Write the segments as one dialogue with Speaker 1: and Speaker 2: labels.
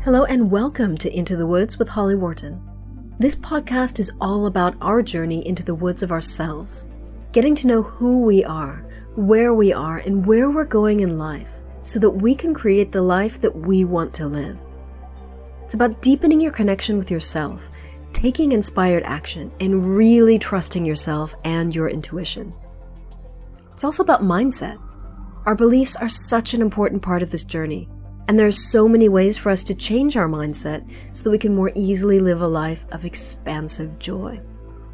Speaker 1: Hello and welcome to Into the Woods with Holly Wharton. This podcast is all about our journey into the woods of ourselves, getting to know who we are, where we are, and where we're going in life, so that we can create the life that we want to live. It's about deepening your connection with yourself, taking inspired action, and really trusting yourself and your intuition. It's also about mindset. Our beliefs are such an important part of this journey, and there are so many ways for us to change our mindset so that we can more easily live a life of expansive joy.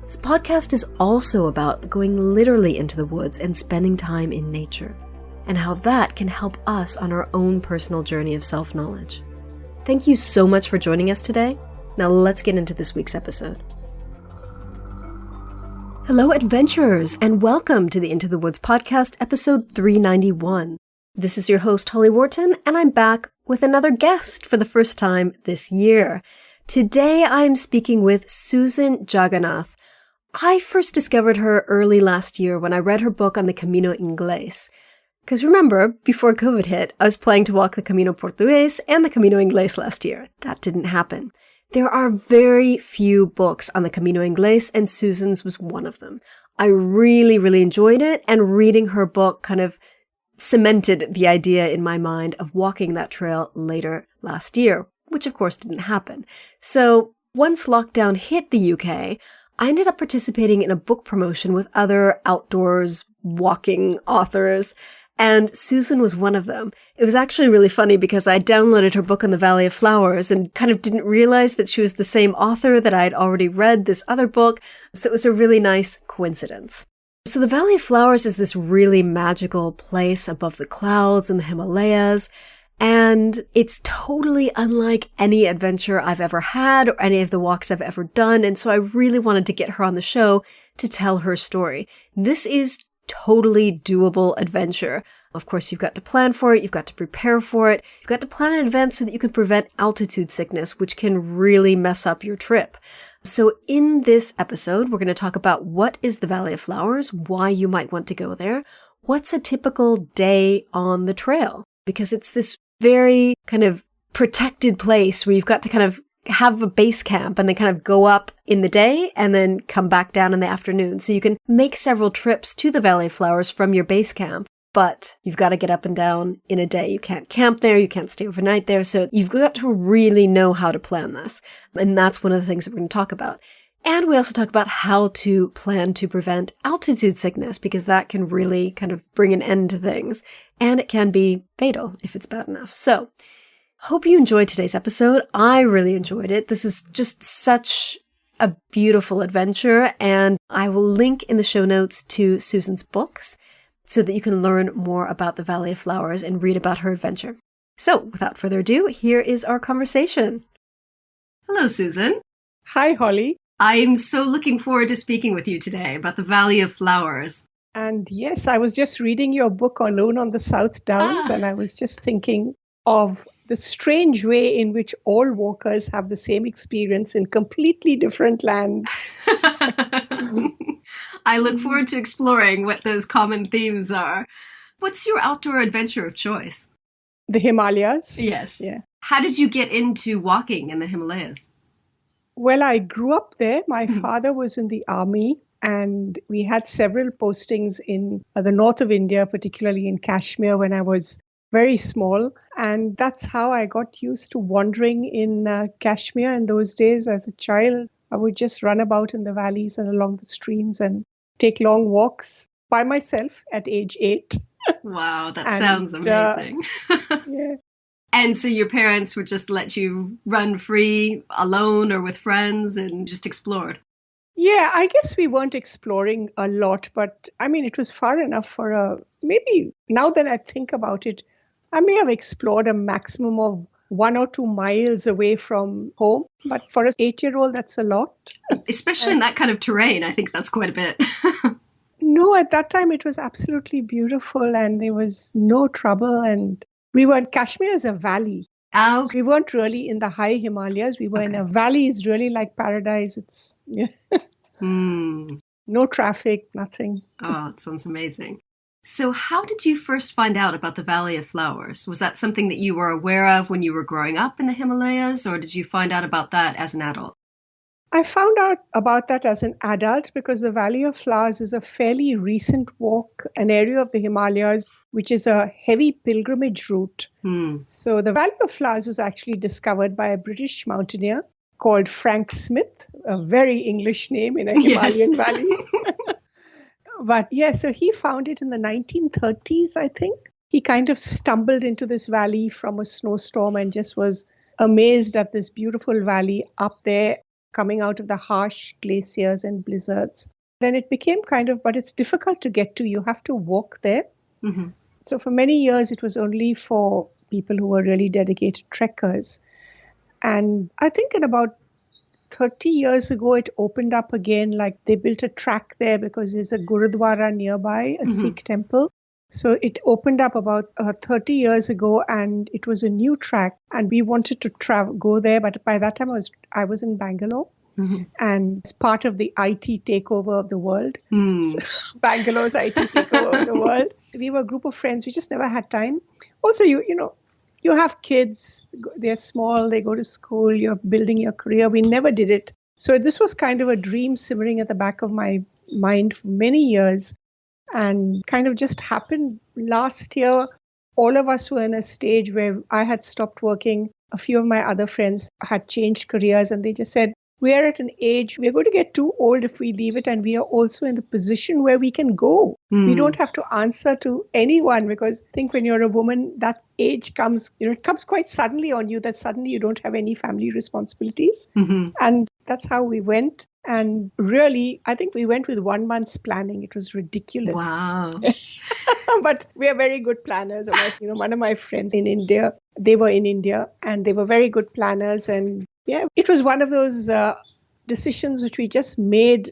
Speaker 1: This podcast is also about going literally into the woods and spending time in nature, and how that can help us on our own personal journey of self-knowledge. Thank you so much for joining us today. Now let's get into this week's episode. Hello, adventurers, and welcome to the Into the Woods podcast, episode 391. This is your host, Holly Wharton, and I'm back with another guest for the first time this year. Today, I'm speaking with Susan Jagannath. I first discovered her early last year when I read her book on the Camino Inglés. Because remember, before COVID hit, I was planning to walk the Camino Portugués and the Camino Inglés last year. That didn't happen. There are very few books on the Camino Inglés, and Susan's was one of them. I really enjoyed it, and reading her book kind of cemented the idea in my mind of walking that trail later last year, which of course didn't happen. So once lockdown hit the UK, I ended up participating in a book promotion with other outdoors walking authors, and Susan was one of them. It was actually really funny because I downloaded her book on the Valley of Flowers and kind of didn't realize that she was the same author that I had already read this other book, so it was a really nice coincidence. So the Valley of Flowers is this really magical place above the clouds in the Himalayas, and it's totally unlike any adventure I've ever had or any of the walks I've ever done, and so I really wanted to get her on the show to tell her story. This is totally doable adventure. Of course, you've got to plan for it, you've got to prepare for it, you've got to plan in advance so that you can prevent altitude sickness, which can really mess up your trip. So in this episode, we're going to talk about what is the Valley of Flowers, why you might want to go there, what's a typical day on the trail, because it's this very kind of protected place where you've got to kind of have a base camp and then kind of go up in the day and then come back down in the afternoon. So you can make several trips to the Valley of Flowers from your base camp, but you've got to get up and down in a day. You can't camp there. You can't stay overnight there. So you've got to really know how to plan this. And that's one of the things that we're going to talk about. And we also talk about how to plan to prevent altitude sickness, because that can really kind of bring an end to things. And it can be fatal if it's bad enough. So hope you enjoyed today's episode. I really enjoyed it. This is just such a beautiful adventure. And I will link in the show notes to Susan's books, so that you can learn more about the Valley of Flowers and read about her adventure. So, without further ado, here is our conversation. Hello, Susan.
Speaker 2: Hi, Holly.
Speaker 1: I'm so looking forward to speaking with you today about the Valley of Flowers.
Speaker 2: And yes, I was just reading your book, Alone on the South Downs, and I was just thinking of the strange way in which all walkers have the same experience in completely different lands.
Speaker 1: I look forward to exploring what those common themes are. What's your outdoor adventure of choice?
Speaker 2: The Himalayas.
Speaker 1: Yes.
Speaker 2: Yeah.
Speaker 1: How did you get into walking in the Himalayas?
Speaker 2: Well, I grew up there. My father was in the army, and we had several postings in the north of India, particularly in Kashmir when I was very small. And that's how I got used to wandering in Kashmir in those days as a child. I would just run about in the valleys and along the streams and take long walks by myself at age 8.
Speaker 1: Wow, that sounds amazing.
Speaker 2: Yeah.
Speaker 1: And so your parents would just let you run free alone or with friends and just explored?
Speaker 2: Yeah, I guess we weren't exploring a lot, but I mean, it was far enough for maybe now that I think about it, I may have explored a maximum of 1 or 2 miles away from home. But for an 8-year-old, that's a lot.
Speaker 1: Especially in that kind of terrain, I think that's quite a bit.
Speaker 2: No, at that time, it was absolutely beautiful and there was no trouble. And we were in Kashmir as a valley.
Speaker 1: Oh.
Speaker 2: So we weren't really in the high Himalayas. We were in a valley. It's really like paradise. It's no traffic, nothing.
Speaker 1: Oh, it sounds amazing. So how did you first find out about the Valley of Flowers? Was that something that you were aware of when you were growing up in the Himalayas, or did you find out about that as an adult?
Speaker 2: I found out about that as an adult because the Valley of Flowers is a fairly recent walk, an area of the Himalayas, which is a heavy pilgrimage route. So the Valley of Flowers was actually discovered by a British mountaineer called Frank Smith, a very English name in a Himalayan valley. But yeah, so he found it in the 1930s, I think. He kind of stumbled into this valley from a snowstorm and just was amazed at this beautiful valley up there coming out of the harsh glaciers and blizzards. Then it became but it's difficult to get to. You have to walk there. So for many years, it was only for people who were really dedicated trekkers. And I think in about 30 years ago, it opened up again, like they built a track there because there's a Gurudwara nearby, a Sikh temple. So it opened up about 30 years ago, and it was a new track. And we wanted to go there, but by that time I was in Bangalore, and it's part of the IT takeover of the world. So, Bangalore's IT takeover of the world. We were a group of friends. We just never had time. Also, you have kids. They're small. They go to school. You're building your career. We never did it. So this was kind of a dream simmering at the back of my mind for many years. And kind of just happened last year. All of us were in a stage where I had stopped working. A few of my other friends had changed careers, and they just said, we are at an age, we're going to get too old if we leave it. And we are also in the position where we can go. We don't have to answer to anyone, because I think when you're a woman, that age comes, it comes quite suddenly on you, that suddenly you don't have any family responsibilities. And that's how we went. And really, I think we went with 1 month's planning. It was ridiculous.
Speaker 1: Wow.
Speaker 2: But we are very good planners. One of my friends in India, they were in India and they were very good planners. And yeah, it was one of those decisions which we just made.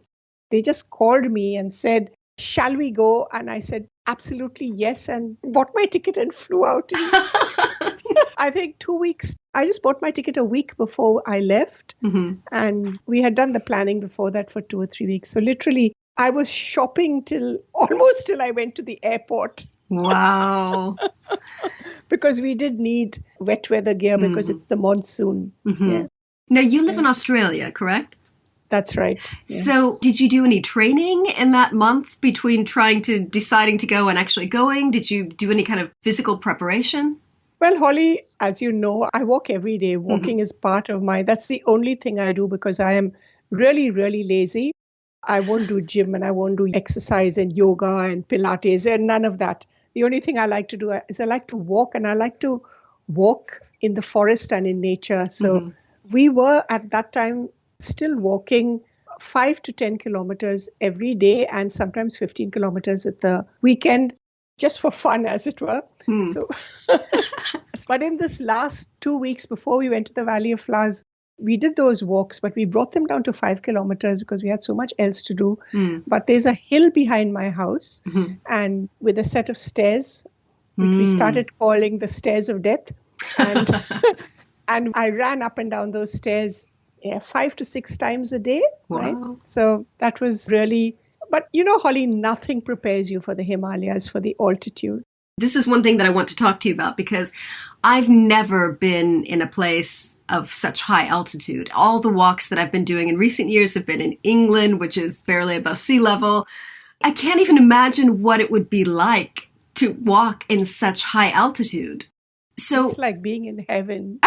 Speaker 2: They just called me and said, shall we go? And I said, absolutely yes. And bought my ticket and flew out. I think 2 weeks. I just bought my ticket a week before I left. And we had done the planning before that for 2 or 3 weeks. So literally, I was shopping almost till I went to the airport.
Speaker 1: Wow.
Speaker 2: Because we did need wet weather gear because it's the monsoon. Yeah.
Speaker 1: Now, you live in Australia, correct?
Speaker 2: That's right. Yeah.
Speaker 1: So did you do any training in that month between deciding to go and actually going? Did you do any kind of physical preparation?
Speaker 2: Well, Holly, as you know, I walk every day. Walking is part of that's the only thing I do because I am really, really lazy. I won't do gym and I won't do exercise and yoga and Pilates and none of that. The only thing I like to do is I like to walk, and I like to walk in the forest and in nature. So we were at that time still walking 5 to 10 kilometers every day and sometimes 15 kilometers at the weekend, just for fun, as it were. So, but in this last 2 weeks before we went to the Valley of Flowers, we did those walks, but we brought them down to 5 kilometers because we had so much else to do. But there's a hill behind my house and with a set of stairs, which we started calling the stairs of death. And, and I ran up and down those stairs 5 to 6 times a day.
Speaker 1: Wow.
Speaker 2: Right? So that was really, but Holly, nothing prepares you for the Himalayas, for the altitude.
Speaker 1: This is one thing that I want to talk to you about because I've never been in a place of such high altitude. All the walks that I've been doing in recent years have been in England, which is barely above sea level. I can't even imagine what it would be like to walk in such high altitude. So
Speaker 2: it's like being in heaven.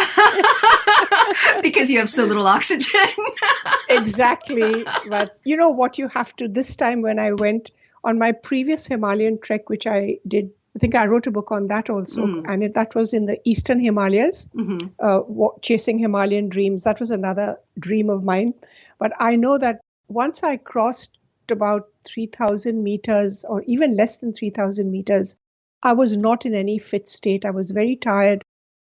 Speaker 1: Because you have so little oxygen.
Speaker 2: Exactly. But you know what you have to, this time when I went on my previous Himalayan trek, which I did, I think I wrote a book on that also. And that was in the Eastern Himalayas, Chasing Himalayan Dreams. That was another dream of mine. But I know that once I crossed about 3,000 meters or even less than 3,000 meters, I was not in any fit state. I was very tired,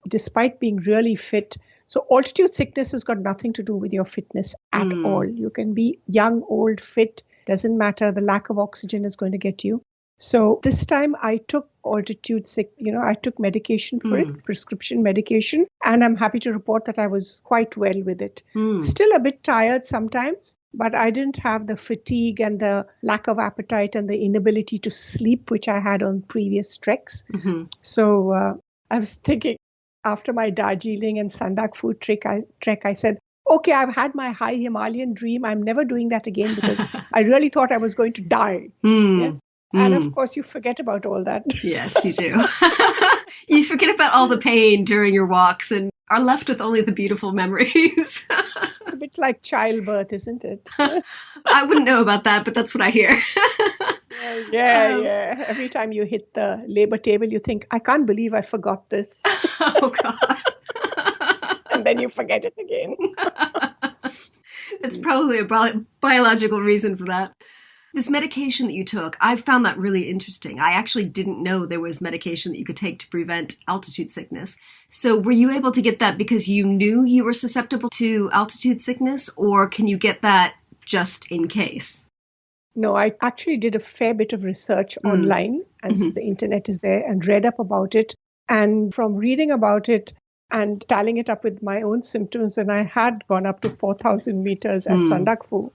Speaker 2: despite being really fit. So altitude sickness has got nothing to do with your fitness at all. You can be young, old, fit, doesn't matter. The lack of oxygen is going to get you. So this time I took altitude sick, I took medication for it, prescription medication, and I'm happy to report that I was quite well with it. Still a bit tired sometimes, but I didn't have the fatigue and the lack of appetite and the inability to sleep, which I had on previous treks. So I was thinking after my Darjeeling and Sandakphu trek, I said, okay, I've had my high Himalayan dream. I'm never doing that again because I really thought I was going to die. Yeah? And of course, you forget about all that.
Speaker 1: Yes, you do. You forget about all the pain during your walks and are left with only the beautiful memories.
Speaker 2: A bit like childbirth, isn't it?
Speaker 1: I wouldn't know about that, but that's what I hear.
Speaker 2: Yeah. Every time you hit the labor table, you think, I can't believe I forgot this.
Speaker 1: Oh, God.
Speaker 2: And then you forget it again.
Speaker 1: That's probably a biological reason for that. This medication that you took, I found that really interesting. I actually didn't know there was medication that you could take to prevent altitude sickness. So were you able to get that because you knew you were susceptible to altitude sickness, or can you get that just in case?
Speaker 2: No, I actually did a fair bit of research online, as the internet is there, and read up about it. And from reading about it and tallying it up with my own symptoms, when I had gone up to 4,000 meters at Sandakphu,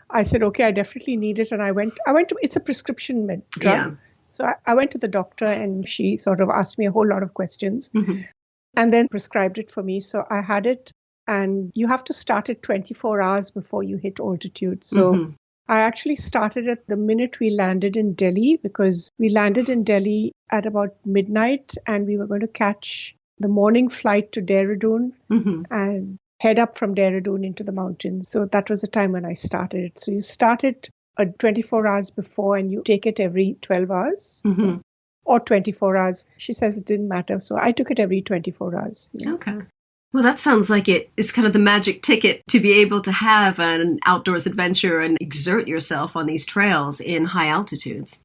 Speaker 2: I said, okay, I definitely need it. And I went to, it's a prescription drug.
Speaker 1: Yeah.
Speaker 2: So I went to the doctor and she sort of asked me a whole lot of questions and then prescribed it for me. So I had it, and you have to start it 24 hours before you hit altitude. So I actually started it the minute we landed in Delhi, because we landed in Delhi at about midnight and we were going to catch the morning flight to Dehradun and head up from Dehradun into the mountains. So that was the time when I started it. So you start it 24 hours before and you take it every 12 hours or 24 hours. She says it didn't matter. So I took it every 24 hours.
Speaker 1: Okay. Well, that sounds like it is kind of the magic ticket to be able to have an outdoors adventure and exert yourself on these trails in high altitudes.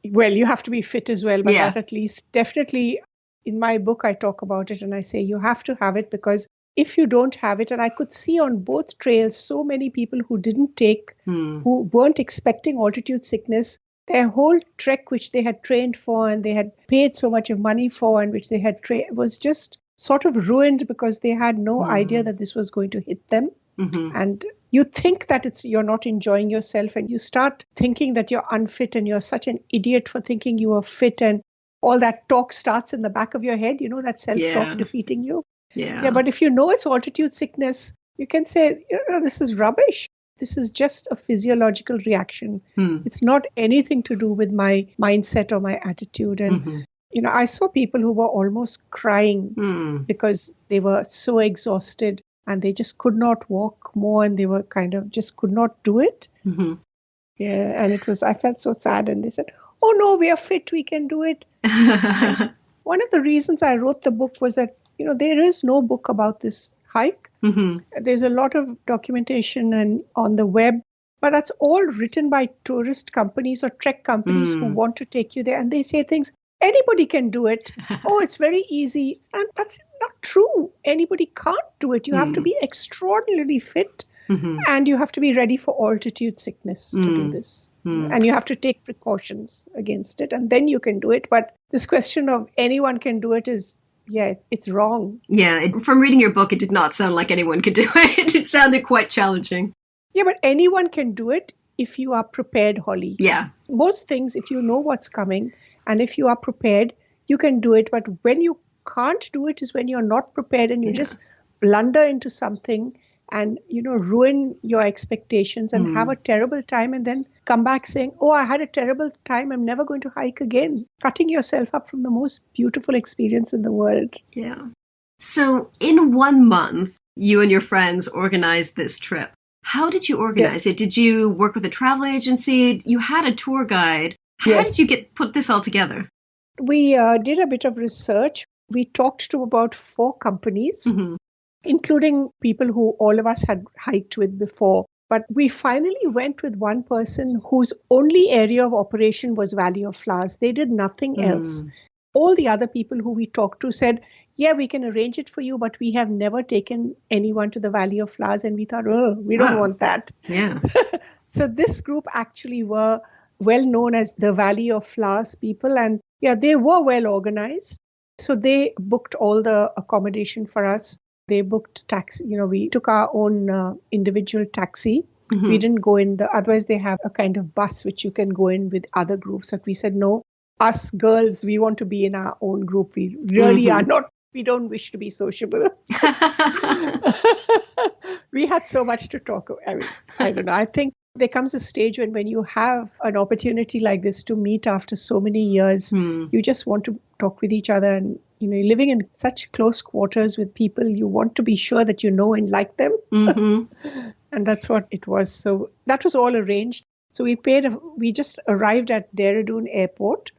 Speaker 2: Well, you have to be fit as well, but that at least definitely in my book, I talk about it and I say you have to have it, because if you don't have it, and I could see on both trails so many people who didn't take, who weren't expecting altitude sickness, their whole trek, which they had trained for and they had paid so much of money for and which they had was just sort of ruined because they had no idea that this was going to hit them. And you think that you're not enjoying yourself, and you start thinking that you're unfit and you're such an idiot for thinking you are fit, and all that talk starts in the back of your head, that self-talk defeating you. Yeah, but if you know it's altitude sickness, you can say, this is rubbish. This is just a physiological reaction. It's not anything to do with my mindset or my attitude. And, I saw people who were almost crying because they were so exhausted and they just could not walk more, and they were kind of just could not do it. Yeah, and I felt so sad. And they said, oh no, we are fit, we can do it. One of the reasons I wrote the book was that, there is no book about this hike. There's a lot of documentation and on the web, but that's all written by tourist companies or trek companies who want to take you there. And they say things, anybody can do it. Oh, it's very easy. And that's not true. Anybody can't do it. You have to be extraordinarily fit. And you have to be ready for altitude sickness to do this. And you have to take precautions against it. And then you can do it. But this question of anyone can do it is, it's wrong.
Speaker 1: Yeah, from reading your book, it did not sound like anyone could do it. It sounded quite challenging.
Speaker 2: Yeah, but anyone can do it if you are prepared, Holly.
Speaker 1: Yeah.
Speaker 2: Most things, if you know what's coming and if you are prepared, you can do it. But when you can't do it is when you're not prepared and you just blunder into something and, ruin your expectations and have a terrible time and then come back saying, oh, I had a terrible time. I'm never going to hike again. Cutting yourself up from the most beautiful experience in the world.
Speaker 1: Yeah. So in 1 month, you and your friends organized this trip. How did you organize it? Did you work with a travel agency? You had a tour guide. How did you put this all together?
Speaker 2: We did a bit of research. We talked to about 4 companies. Including people who all of us had hiked with before. But we finally went with one person whose only area of operation was Valley of Flowers. They did nothing else. All the other people who we talked to said, yeah, we can arrange it for you, but we have never taken anyone to the Valley of Flowers. And we thought, we don't want that.
Speaker 1: Yeah.
Speaker 2: So this group actually were well known as the Valley of Flowers people. And yeah, they were well organized. So they booked all the accommodation for us. They booked taxi. We took our own individual taxi. We didn't go in otherwise they have a kind of bus which you can go in with other groups. But we said, no, us girls, we want to be in our own group. We really are not. We don't wish to be sociable. We had so much to talk about. I mean, I don't know. I think there comes a stage when you have an opportunity like this to meet after so many years, you just want to talk with each other. And, living in such close quarters with people, you want to be sure that you know and like them. And that's what it was. So that was all arranged. So we just arrived at Dehradun Airport,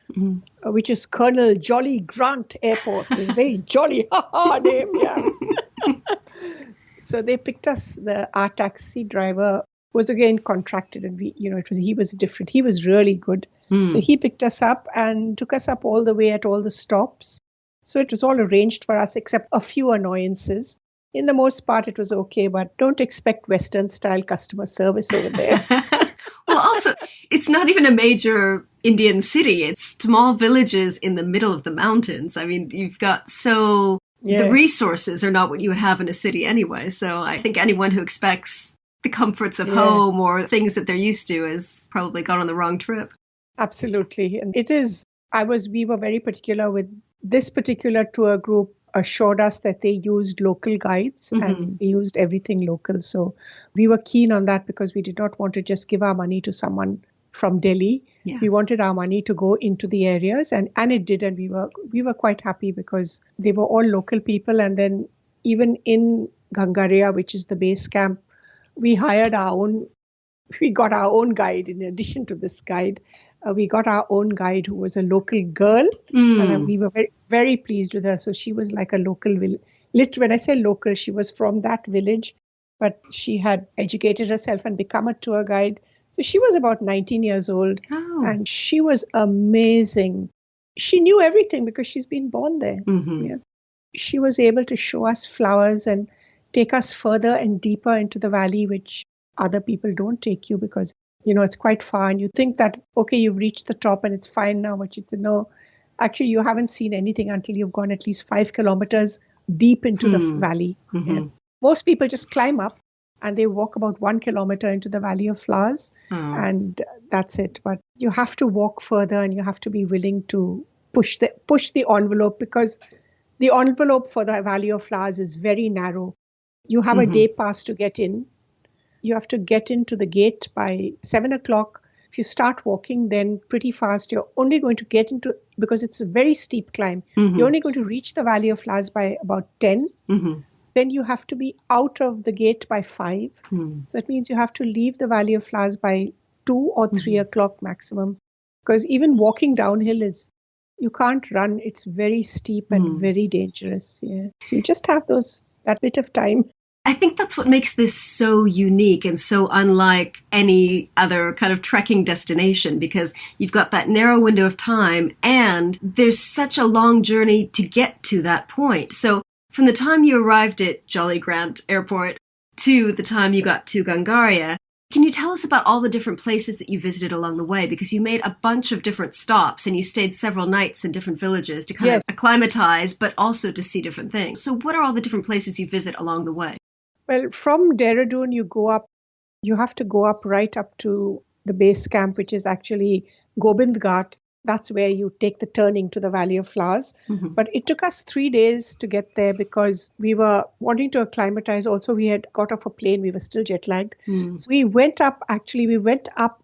Speaker 2: which is Colonel Jolly Grant Airport. It's a very jolly name, yeah. So they picked us. Our taxi driver was again contracted, and he was different. He was really good. So he picked us up and took us up all the way at all the stops. So it was all arranged for us except a few annoyances. In the most part, it was okay, but don't expect Western style customer service over there.
Speaker 1: Well, also, it's not even a major Indian city. It's small villages in the middle of the mountains. I mean, you've got the resources are not what you would have in a city anyway. So I think anyone who expects the comforts of home or things that they're used to has probably gone on the wrong trip.
Speaker 2: Absolutely. And we were very particular with this particular tour group. Assured us that they used local guides and they used everything local. So we were keen on that because we did not want to just give our money to someone from Delhi. Yeah. We wanted our money to go into the areas and it did. And we were quite happy because they were all local people. And then even in Gangaria, which is the base camp, we got our own guide in addition to this guide. We got our own guide who was a local girl, and we were very, very pleased with her. So she was like a local when I say local, she was from that village, but she had educated herself and become a tour guide. So she was about 19 years old, and she was amazing. She knew everything because she's been born there. Yeah. She was able to show us flowers and take us further and deeper into the valley, which other people don't take you because it's quite far and you think that, okay, you've reached the top and it's fine now, but you know, actually you haven't seen anything until you've gone at least 5 kilometers deep into the valley. Yeah. Most people just climb up and they walk about 1 kilometer into the Valley of Flowers and that's it. But you have to walk further and you have to be willing to push the envelope because the envelope for the Valley of Flowers is very narrow. You have a day pass to get in. You have to get into the gate by 7 o'clock. If you start walking, then pretty fast, you're only going to get into, because it's a very steep climb, you're only going to reach the Valley of Flowers by about 10. Then you have to be out of the gate by 5. So it means you have to leave the Valley of Flowers by 2 or 3 o'clock maximum. Because even walking downhill you can't run. It's very steep and very dangerous. Yeah. So you just have that bit of time.
Speaker 1: I think that's what makes this so unique and so unlike any other kind of trekking destination, because you've got that narrow window of time and there's such a long journey to get to that point. So from the time you arrived at Jolly Grant Airport to the time you got to Gangaria, can you tell us about all the different places that you visited along the way? Because you made a bunch of different stops and you stayed several nights in different villages to kind of acclimatize, but also to see different things. So what are all the different places you visit along the way?
Speaker 2: Well, from Dehradun, you have to go up right up to the base camp, which is actually Gobind Ghat. That's where you take the turning to the Valley of Flowers. But it took us 3 days to get there because we were wanting to acclimatize. Also, we had got off a plane. We were still jet lagged. So we went up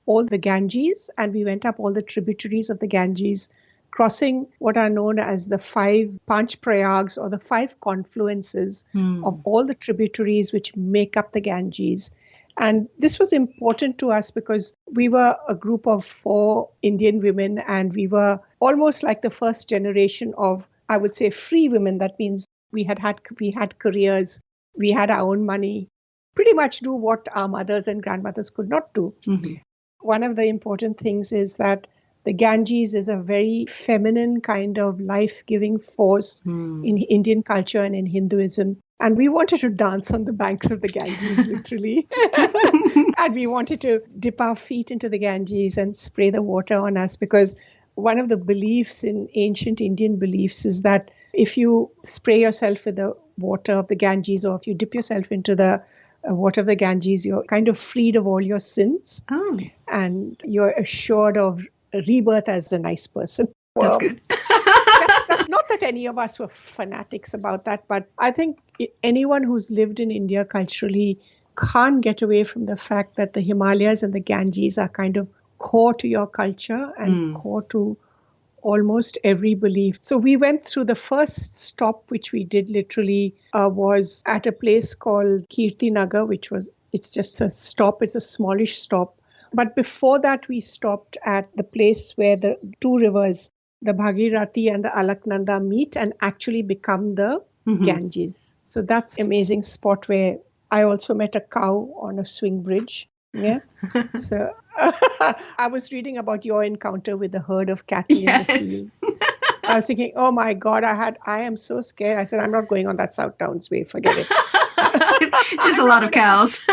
Speaker 2: all the Ganges and we went up all the tributaries of the Ganges, crossing what are known as the 5 Panch Prayags or the 5 confluences of all the tributaries which make up the Ganges. And this was important to us because we were a group of 4 Indian women and we were almost like the first generation of, I would say, free women. That means we had careers, we had our own money, pretty much do what our mothers and grandmothers could not do. One of the important things is that the Ganges is a very feminine kind of life-giving force in Indian culture and in Hinduism. And we wanted to dance on the banks of the Ganges, literally. And we wanted to dip our feet into the Ganges and spray the water on us, because one of the beliefs in ancient Indian beliefs is that if you spray yourself with the water of the Ganges, or if you dip yourself into the water of the Ganges, you're kind of freed of all your sins.
Speaker 1: Oh,
Speaker 2: And you're assured of rebirth as a nice person.
Speaker 1: that's good.
Speaker 2: Not that any of us were fanatics about that, but I think anyone who's lived in India culturally can't get away from the fact that the Himalayas and the Ganges are kind of core to your culture and core to almost every belief. So we went through the first stop, which we did literally was at a place called Kirti Nagar, it's just a stop. It's a smallish stop. But before that, we stopped at the place where the two rivers, the Bhagirathi and the Alaknanda, meet and actually become the Ganges. So that's an amazing spot where I also met a cow on a swing bridge. Yeah. So I was reading about your encounter with the herd of cattle in the field. I was thinking, oh my God, I am so scared. I said, I'm not going on that South Downs way. Forget it.
Speaker 1: There's a lot of cows.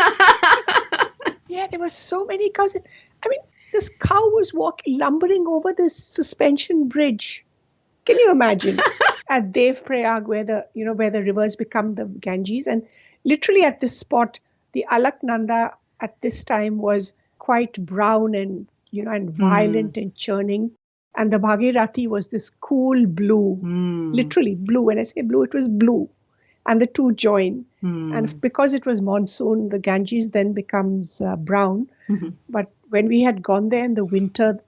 Speaker 2: Yeah, there were so many cows. I mean, this cow was lumbering over this suspension bridge. Can you imagine? At Dev Prayag, where the rivers become the Ganges, and literally at this spot, the Alaknanda at this time was quite brown and violent and churning, and the Bhagirathi was this cool blue, literally blue. When I say blue, it was blue, and the two join. And because it was monsoon, the Ganges then becomes brown. But when we had gone there in the winter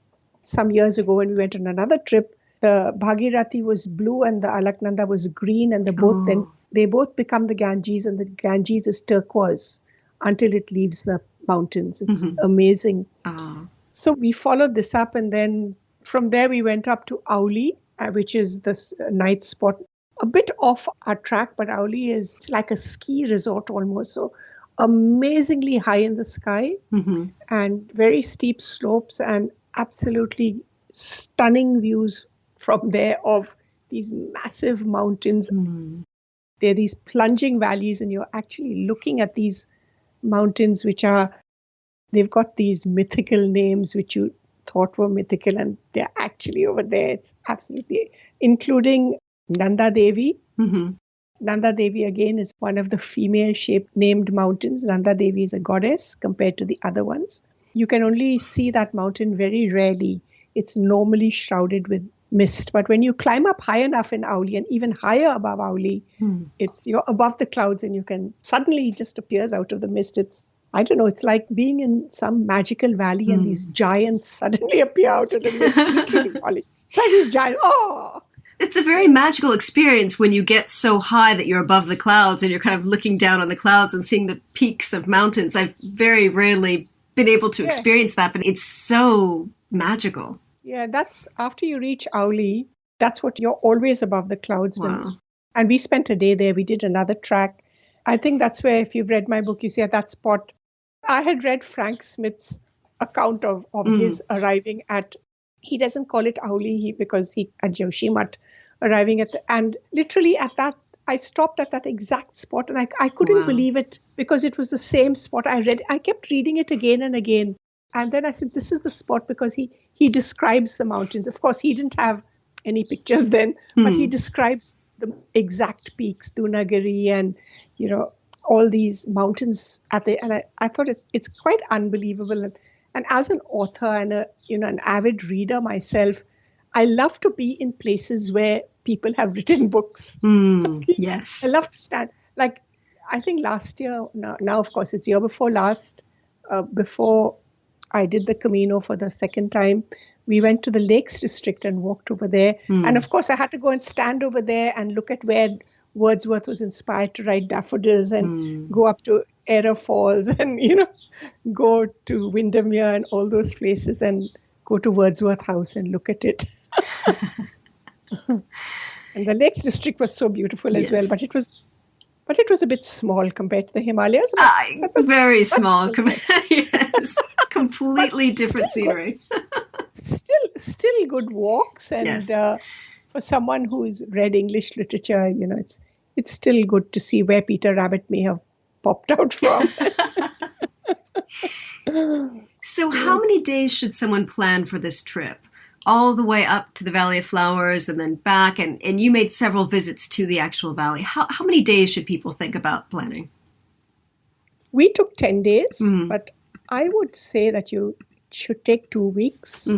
Speaker 2: some years ago, when we went on another trip, the Bhagirathi was blue and the Alaknanda was green, and they both become the Ganges, and the Ganges is turquoise until it leaves the mountains. It's amazing. So we followed this up, and then from there we went up to Auli, which is this night spot, a bit off our track, but Auli is like a ski resort almost. So amazingly high in the sky and very steep slopes and absolutely stunning views from there of these massive mountains. There are these plunging valleys, and you're actually looking at these mountains, they've got these mythical names which you thought were mythical, and they're actually over there. It's absolutely, including Nanda Devi. Nanda Devi again is one of the female-shaped named mountains. Nanda Devi is a goddess compared to the other ones. You can only see that mountain very rarely. It's normally shrouded with mist. But when you climb up high enough in Auli, and even higher above Auli, you're above the clouds, and you can suddenly just appears out of the mist. I don't know, it's like being in some magical valley and these giants suddenly appear out of the mist. Literally, Holly. It's like these giants. Oh!
Speaker 1: It's a very magical experience when you get so high that you're above the clouds and you're kind of looking down on the clouds and seeing the peaks of mountains. I've very rarely been able to experience that, but it's so magical.
Speaker 2: Yeah, that's after you reach Auli, that's what you're always above the clouds.
Speaker 1: Wow.
Speaker 2: And we spent a day there. We did another track. I think that's where, if you've read my book, you see at that spot, I had read Frank Smith's account of his arriving at, he doesn't call it Auli because he at Joshimath, arriving at and literally at that, I stopped at that exact spot, and I couldn't believe it, because it was the same spot I kept reading it again and again. And then I said, this is the spot, because he describes the mountains. Of course, he didn't have any pictures then, but he describes the exact peaks, Dunagiri and, all these mountains and I thought it's quite unbelievable. And as an author and an avid reader myself, I love to be in places where people have written books.
Speaker 1: Yes.
Speaker 2: I love to stand. Like, I think last year, now of course it's year before last, before I did the Camino for the second time, we went to the Lakes District and walked over there. And of course I had to go and stand over there and look at where Wordsworth was inspired to write Daffodils, and go up to Error Falls and, go to Windermere and all those places, and go to Wordsworth House and look at it. And the Lakes District was so beautiful as well, but it was a bit small compared to the Himalayas.
Speaker 1: Very small. Yes, completely different scenery. Still good walks, and for someone who's read English literature, it's
Speaker 2: it's still good to see where Peter Rabbit may have popped out from.
Speaker 1: So how many days should someone plan for this trip? All the way up to the Valley of Flowers and then back, and you made several visits to the actual valley. How many days should people think about planning?
Speaker 2: We took 10 days, but I would say that you should take 2 weeks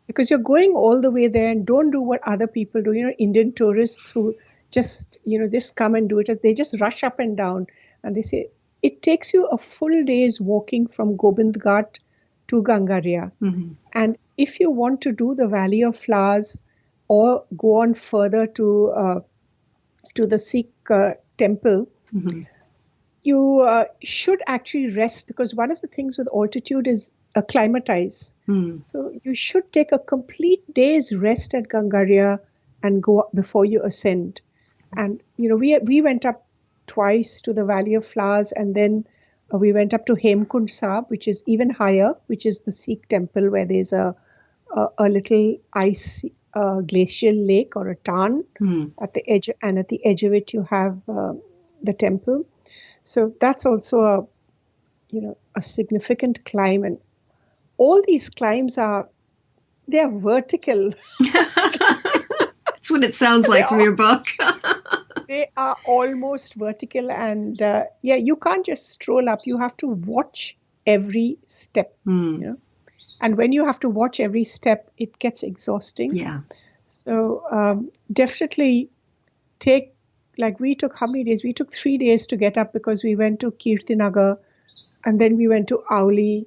Speaker 2: because you're going all the way there, and don't do what other people do. Indian tourists who just come and do it. They just rush up and down, and they say it takes you a full day's walking from Gobind Ghat to Gangaria. And if you want to do the Valley of Flowers or go on further to the Sikh temple, you should actually rest, because one of the things with altitude is acclimatize. So you should take a complete day's rest at Gangaria and go up before you ascend. And we went up twice to the Valley of Flowers, and then we went up to Hemkund Sahib, which is even higher, which is the Sikh temple where there's a little ice glacial lake or a tarn at the edge, and at the edge of it you have the temple. So that's also a significant climb, and all these climbs they're vertical.
Speaker 1: That's what it sounds like from your book.
Speaker 2: They are almost vertical, and you can't just stroll up. You have to watch every step. And when you have to watch every step, it gets exhausting.
Speaker 1: Yeah.
Speaker 2: So definitely take, like we took how many days? We took 3 days to get up, because we went to Kirtinagar, and then we went to Auli,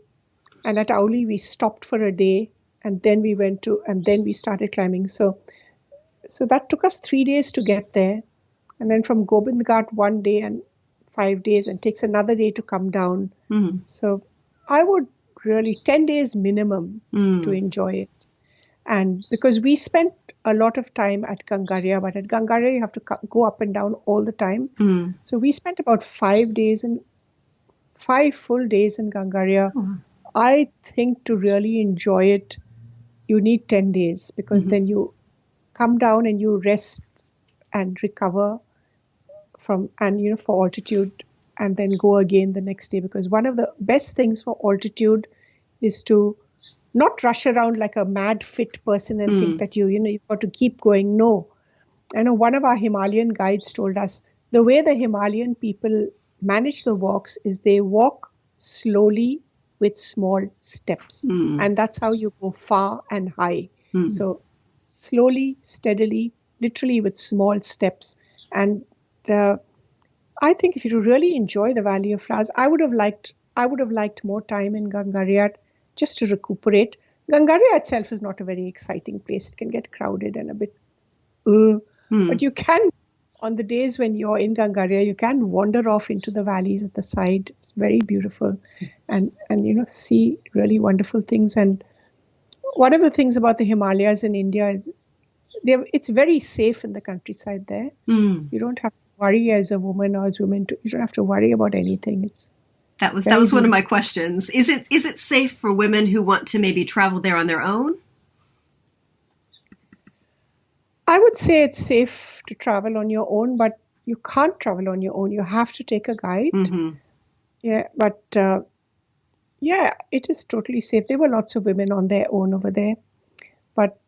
Speaker 2: and at Auli we stopped for a day, and then we started climbing. So that took us 3 days to get there. And then from Gobind Ghat 1 day and 5 days, and takes another day to come down. So I would really 10 days minimum to enjoy it. And because we spent a lot of time at Gangaria, but at Gangaria you have to go up and down all the time. So we spent about 5 full days in Gangaria. I think to really enjoy it, you need 10 days, because then you come down and you rest and recover for altitude, and then go again the next day. Because one of the best things for altitude is to not rush around like a mad fit person and think that you've got to keep going. No. I know one of our Himalayan guides told us the way the Himalayan people manage the walks is they walk slowly with small steps. And that's how you go far and high. So slowly, steadily, literally with small steps. And I think if you really enjoy the Valley of Flowers, I would have liked more time in Gangaria just to recuperate. Gangaria itself is not a very exciting place. It can get crowded and a bit, but you can, on the days when you're in Gangaria, you can wander off into the valleys at the side. It's very beautiful, and see really wonderful things. And one of the things about the Himalayas in India is it's very safe in the countryside there. You don't have to worry as a woman or as women. You don't have to worry about anything.
Speaker 1: That was one of my questions. Is it safe for women who want to maybe travel there on their own?
Speaker 2: I would say it's safe to travel on your own, but you can't travel on your own. You have to take a guide. Yeah, but it is totally safe. There were lots of women on their own over there, but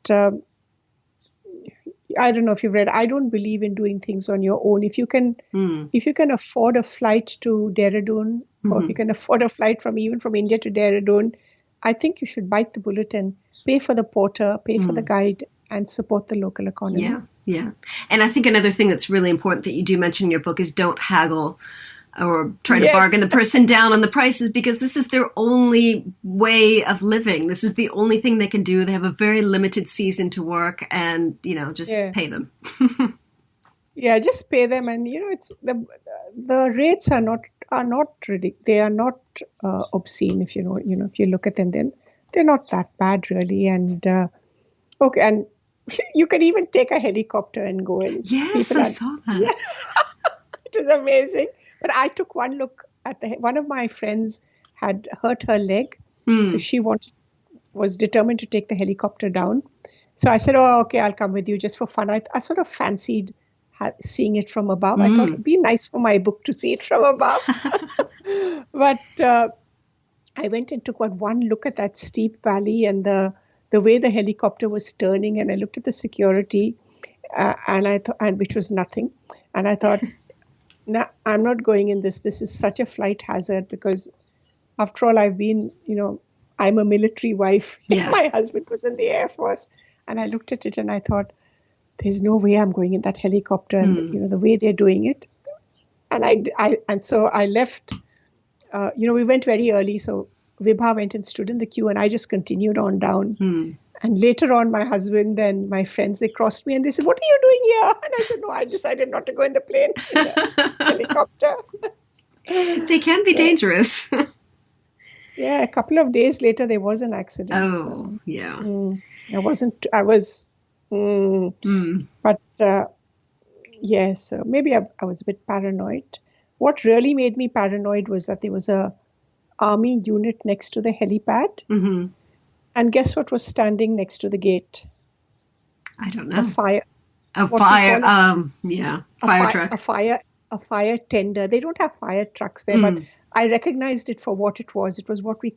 Speaker 2: I don't know if you've read. I don't believe in doing things on your own. If you can afford a flight to Dehradun, or if you can afford a flight from India to Dehradun, I think you should bite the bullet and pay for the porter, pay for the guide, and support the local economy.
Speaker 1: Yeah. And I think another thing that's really important that you do mention in your book is don't haggle or try to bargain the person down on the prices, because this is their only way of living. This is the only thing they can do. They have a very limited season to work, and just pay them.
Speaker 2: Just pay them, and it's the rates are not ridiculous. They are not obscene. If if you look at them, then they're not that bad really. And and you can even take a helicopter and go in.
Speaker 1: Yes, I saw that.
Speaker 2: Yeah. It was amazing. But I took one look at one of my friends had hurt her leg, so she was determined to take the helicopter down. So I said, "Oh, okay, I'll come with you just for fun." I sort of fancied seeing it from above. I thought it'd be nice for my book to see it from above. But I went and took one look at that steep valley and the way the helicopter was turning, and I looked at the security, and I thought, and which was nothing, and I thought, no, I'm not going in this. This is such a flight hazard because, after all, I'm a military wife.
Speaker 1: Yeah.
Speaker 2: My husband was in the Air Force, and I looked at it and I thought, there's no way I'm going in that helicopter, and the way they're doing it, and so I left. We went very early, so Vibha went and stood in the queue, and I just continued on down. And later on, my husband and my friends, they crossed me and they said, "What are you doing here?" And I said, "No, I decided not to go in the plane, in the helicopter."
Speaker 1: They can be dangerous.
Speaker 2: Yeah, a couple of days later, there was an accident.
Speaker 1: Oh, yeah.
Speaker 2: But yes, so maybe I was a bit paranoid. What really made me paranoid was that there was a army unit next to the helipad.
Speaker 1: Mm-hmm.
Speaker 2: And guess what was standing next to the gate?
Speaker 1: I don't know.
Speaker 2: A fire.
Speaker 1: Fire truck.
Speaker 2: A fire tender. They don't have fire trucks there, but I recognized it for what it was. It was what we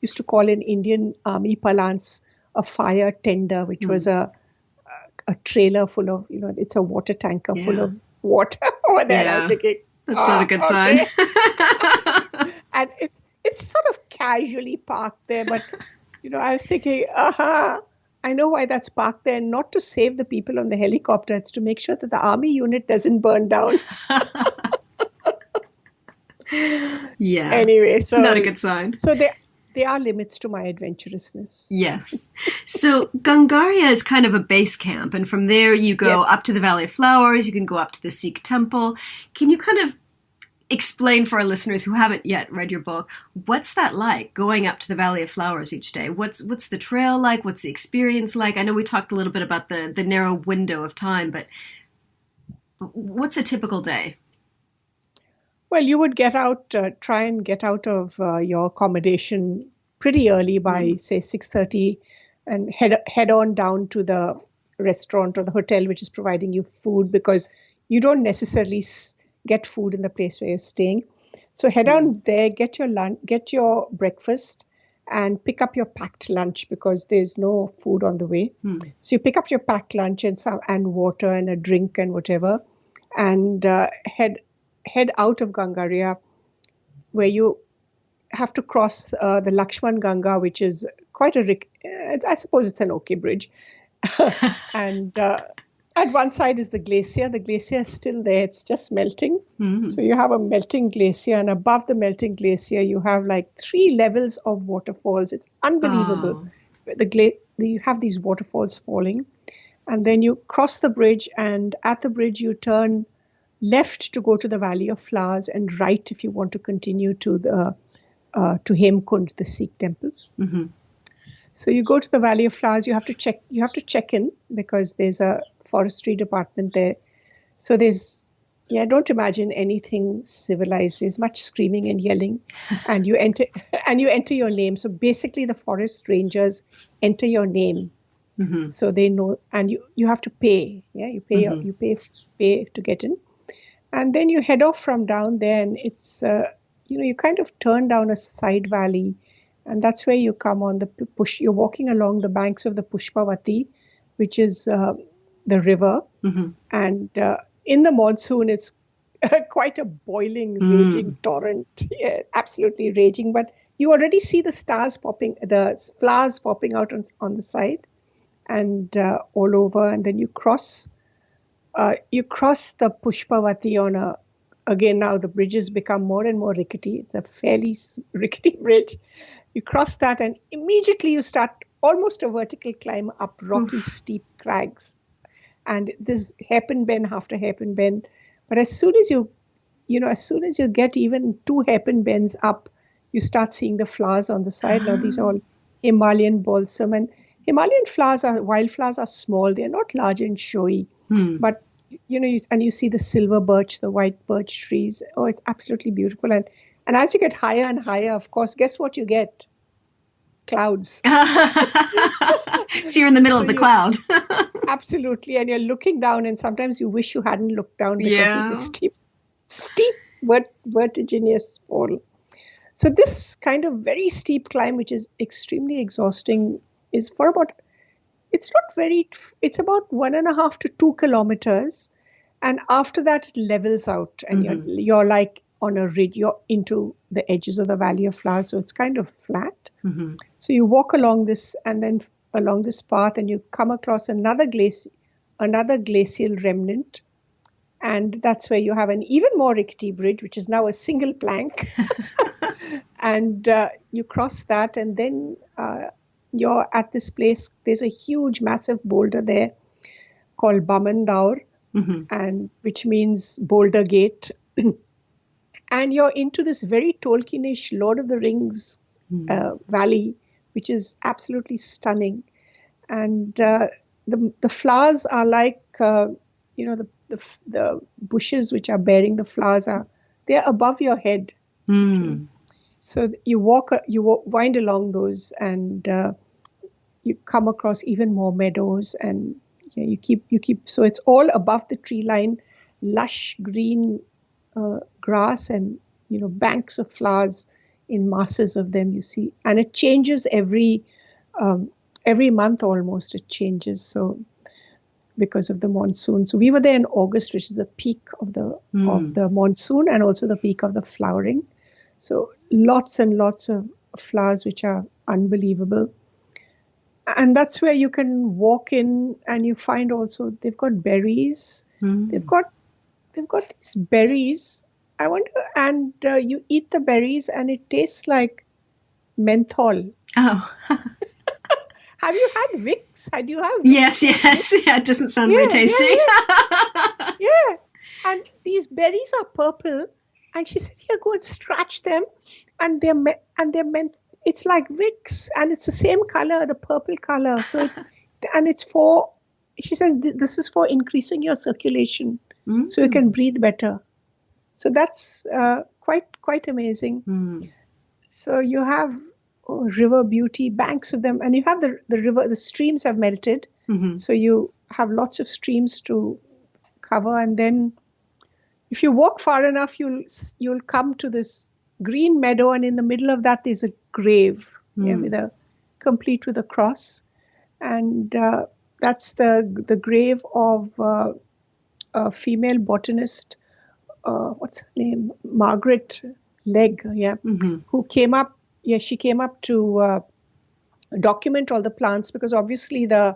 Speaker 2: used to call in Indian army parlance a fire tender, which was a trailer full of, it's a water tanker full of water over there.
Speaker 1: Yeah.
Speaker 2: I was thinking,
Speaker 1: that's not a good sign.
Speaker 2: And it's sort of casually parked there, but I was thinking, I know why that's parked there, not to save the people on the helicopter. It's to make sure that the army unit doesn't burn down.
Speaker 1: Yeah.
Speaker 2: Anyway, so
Speaker 1: not a good sign.
Speaker 2: So there are limits to my adventurousness.
Speaker 1: Yes. So Gangaria is kind of a base camp, and from there you go up to the Valley of Flowers. You can go up to the Sikh temple. Can you kind of explain for our listeners who haven't yet read your book, what's that like, going up to the Valley of Flowers each day? What's the trail like? What's the experience like? I know we talked a little bit about the narrow window of time, but what's a typical day?
Speaker 2: Well, you would try and get out of your accommodation pretty early by, say, 6:30, and head on down to the restaurant or the hotel which is providing you food, because you don't necessarily get food in the place where you're staying. So head on there, get your lunch, get your breakfast, and pick up your packed lunch because there's no food on the way. So you pick up your packed lunch and water and a drink and whatever, and head out of Gangaria, where you have to cross the Lakshman Ganga, which is quite I suppose it's an okay bridge. And at one side is the glacier. The glacier is still there. It's just melting. So you have a melting glacier, and above the melting glacier, you have like 3 levels of waterfalls. It's unbelievable. You have these waterfalls falling, and then you cross the bridge, and at the bridge, you turn left to go to the Valley of Flowers, and right if you want to continue to Hemkund, the Sikh temple. So you go to the Valley of Flowers. You have to check in because there's a forestry department there. So don't imagine anything civilized. There's much screaming and yelling, and you enter your name. So basically, the forest rangers enter your name, so they know, and you have to pay. Yeah, you pay to get in, and then you head off from down there, and it's you kind of turn down a side valley, and that's where you come on the You're walking along the banks of the Pushpavati, which is the river, and in the monsoon, it's quite a boiling, raging torrent, absolutely raging. But you already see the flowers popping out on the side and all over, and then you cross the Pushpavati again, now the bridges become more and more rickety. It's a fairly rickety bridge. You cross that, and immediately you start almost a vertical climb up rocky, steep crags. And this hairpin bend after hairpin bend. But as soon as you get even 2 hairpin bends up, you start seeing the flowers on the side. Now, these are all Himalayan balsam. And Himalayan wildflowers are small. They're not large and showy. But, you see the silver birch, the white birch trees. Oh, it's absolutely beautiful. And as you get higher and higher, of course, guess what you get? clouds.
Speaker 1: So you're in the middle of the cloud.
Speaker 2: Absolutely. And you're looking down, and sometimes you wish you hadn't looked down because it's a steep, vertiginous fall. So this kind of very steep climb, which is extremely exhausting, is for about, it's about 1.5 to 2 kilometers. And after that, it levels out, and you're like on a ridge, you're into the edges of the Valley of Flowers. So it's kind of flat. Mm-hmm. So you walk along this, and then along this path, and you come across another glacial remnant. And that's where you have an even more rickety bridge, which is now a single plank. And you cross that, and then you're at this place. There's a huge, massive boulder there called Bamandaur, and which means Boulder Gate. And you're into this very Tolkienish Lord of the Rings valley, which is absolutely stunning. And the flowers are like, the bushes which are bearing the flowers they're above your head. So you wind along those, and you come across even more meadows, and you keep. So it's all above the tree line, lush green grass, and banks of flowers in masses of them. You see, and it changes every month almost. It changes. So because of the monsoon. So we were there in August, which is the peak of the monsoon, and also the peak of the flowering. So lots and lots of flowers, which are unbelievable. And that's where you can walk in, and you find also they've got berries. They've got these berries. I wonder, and you eat the berries, and it tastes like menthol.
Speaker 1: Oh.
Speaker 2: Have you had Vicks? Had you had
Speaker 1: Yes.
Speaker 2: Vicks?
Speaker 1: Yeah, it doesn't sound very tasty.
Speaker 2: Yeah. And these berries are purple. And she said, "Here, go and scratch them." And they're meant. It's like Vicks, and it's the same color, the purple color. So it's for. She says this is for increasing your circulation, so you can breathe better. So that's quite amazing. So you have river beauty, banks of them, and you have the river. The streams have melted, so you have lots of streams to cover. And then, if you walk far enough, you'll come to this green meadow, and in the middle of that there's a grave, complete with a cross, and that's the grave of a female botanist. What's her name? Margaret Legg. Who came up. Yeah, she came up to document all the plants, because obviously the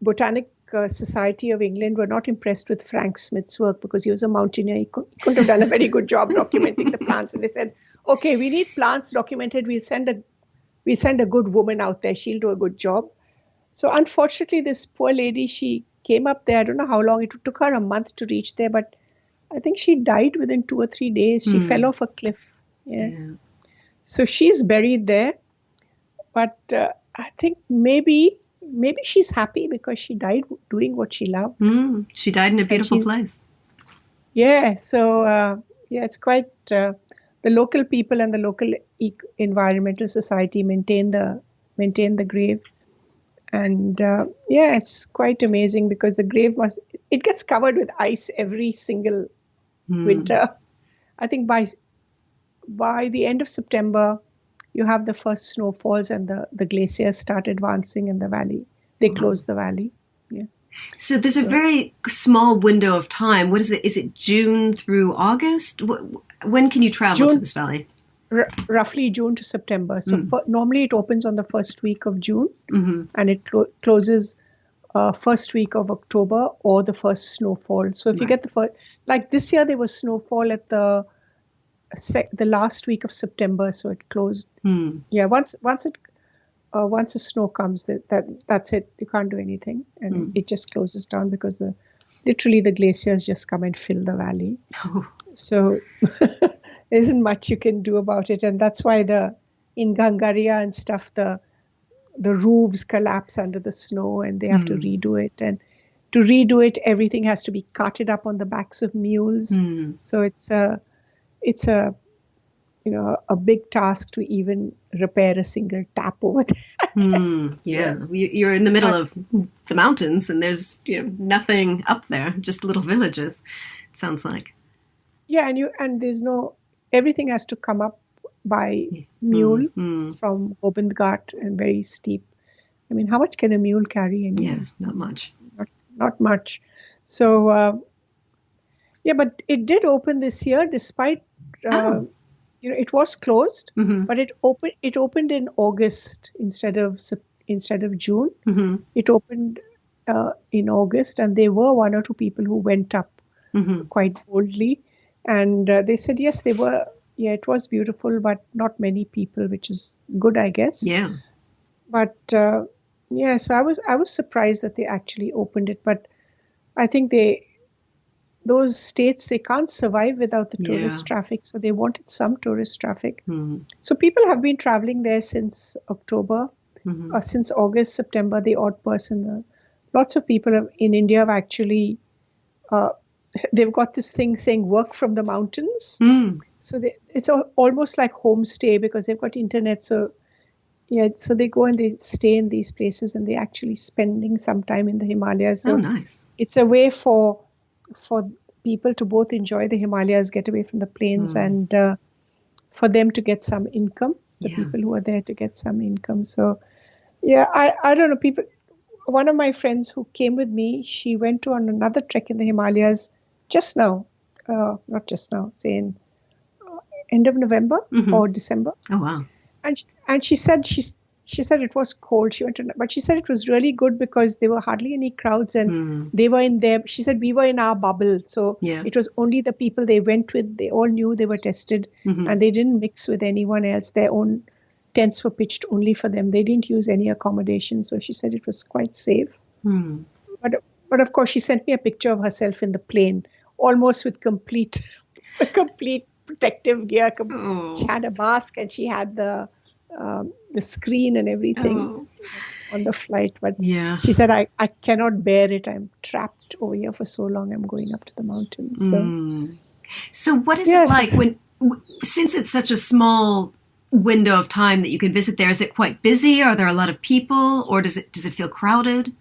Speaker 2: Botanic Society of England were not impressed with Frank Smith's work, because he was a mountaineer. He couldn't have done a very good job documenting the plants. And they said, "Okay, we need plants documented. We'll send a good woman out there. She'll do a good job." So unfortunately, this poor lady, she came up there. I don't know how long. It took her a month to reach there, but I think she died within 2 or 3 days. She fell off a cliff. Yeah. So she's buried there, but I think maybe she's happy because she died doing what she loved.
Speaker 1: She died in a beautiful place.
Speaker 2: Yeah. So it's quite the local people and the local environmental society maintain the grave, and it's quite amazing, because the grave it gets covered with ice every single winter. I think by the end of September, you have the first snowfalls, and the glaciers start advancing in the valley. They close the valley. Yeah.
Speaker 1: So there's a very small window of time. What is it? Is it June through August? When can you travel to this valley?
Speaker 2: Roughly June to September. So normally it opens on the first week of June, and it closes first week of October, or the first snowfall. So if you get the first, like this year, there was snowfall at the last week of September, so it closed. Yeah, once the snow comes, that's it. You can't do anything, and it just closes down, because literally the glaciers just come and fill the valley. So there isn't much you can do about it, and that's why in Gangaria and stuff, the roofs collapse under the snow, and they have to redo it. And to redo it, everything has to be carted up on the backs of mules. So it's a a big task to even repair a single tap over there.
Speaker 1: Yeah. You're in the middle of the mountains and there's nothing up there, just little villages, it sounds like.
Speaker 2: Yeah, and there's everything has to come up by mule from Gobind Ghat, and very steep. I mean, how much can a mule carry anyway?
Speaker 1: Yeah, not much.
Speaker 2: Not much. So, but it did open this year despite, it was closed, but it opened in August instead of June. It opened in August, and there were one or two people who went up quite boldly. And they said, yes, they were. Yeah, it was beautiful, but not many people, which is good, I guess.
Speaker 1: Yeah.
Speaker 2: But so I was surprised that they actually opened it. But I think those states, they can't survive without the tourist traffic, so they wanted some tourist traffic. So people have been traveling there since October, since August, September. The odd person, lots of people in India have actually. They've got this thing saying work from the mountains. So it's almost like homestay because they've got internet. So so they go and they stay in these places and they're actually spending some time in the Himalayas. So
Speaker 1: nice.
Speaker 2: It's a way for people to both enjoy the Himalayas, get away from the plains, and for them to get some income, the people who are there to get some income. So I don't know, one of my friends who came with me, she went on another trek in the Himalayas just now, not just now, say in end of November or December.
Speaker 1: Oh, wow.
Speaker 2: And she said it was cold. But she said it was really good because there were hardly any crowds and they were in there. She said we were in our bubble. So it was only the people they went with. They all knew they were tested and they didn't mix with anyone else. Their own tents were pitched only for them. They didn't use any accommodation. So she said it was quite safe. But of course, she sent me a picture of herself in the plane, almost with complete protective gear. She had a mask and she had the screen and everything on the flight. But she said, I cannot bear it. I'm trapped over here for so long. I'm going up to the mountains.
Speaker 1: So what is it like since it's such a small window of time that you can visit there? Is it quite busy? Are there a lot of people, or does it feel crowded?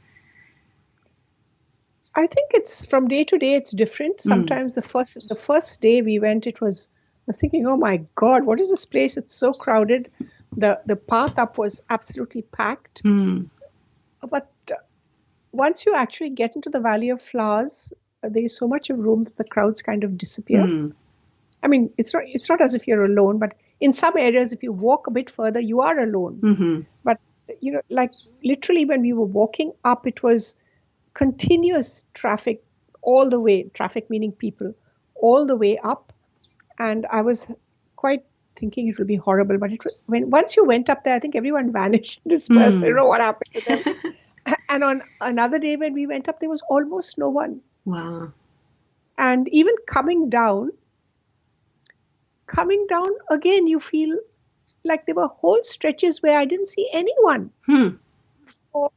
Speaker 2: I think it's from day to day. It's different. Sometimes the first day we went, I was thinking, oh my God, what is this place? It's so crowded. The path up was absolutely packed. But once you actually get into the Valley of Flowers, there is so much of room that the crowds kind of disappear. I mean, it's not as if you're alone, but in some areas, if you walk a bit further, you are alone. But like literally when we were walking up, it was continuous traffic all the way. Traffic meaning people all the way up. And I was quite thinking it will be horrible, but once you went up there, I think everyone vanished, dispersed. I don't know what happened to them. And on another day when we went up, there was almost no one.
Speaker 1: Wow. And
Speaker 2: even coming down again, you feel like there were whole stretches where I didn't see anyone. For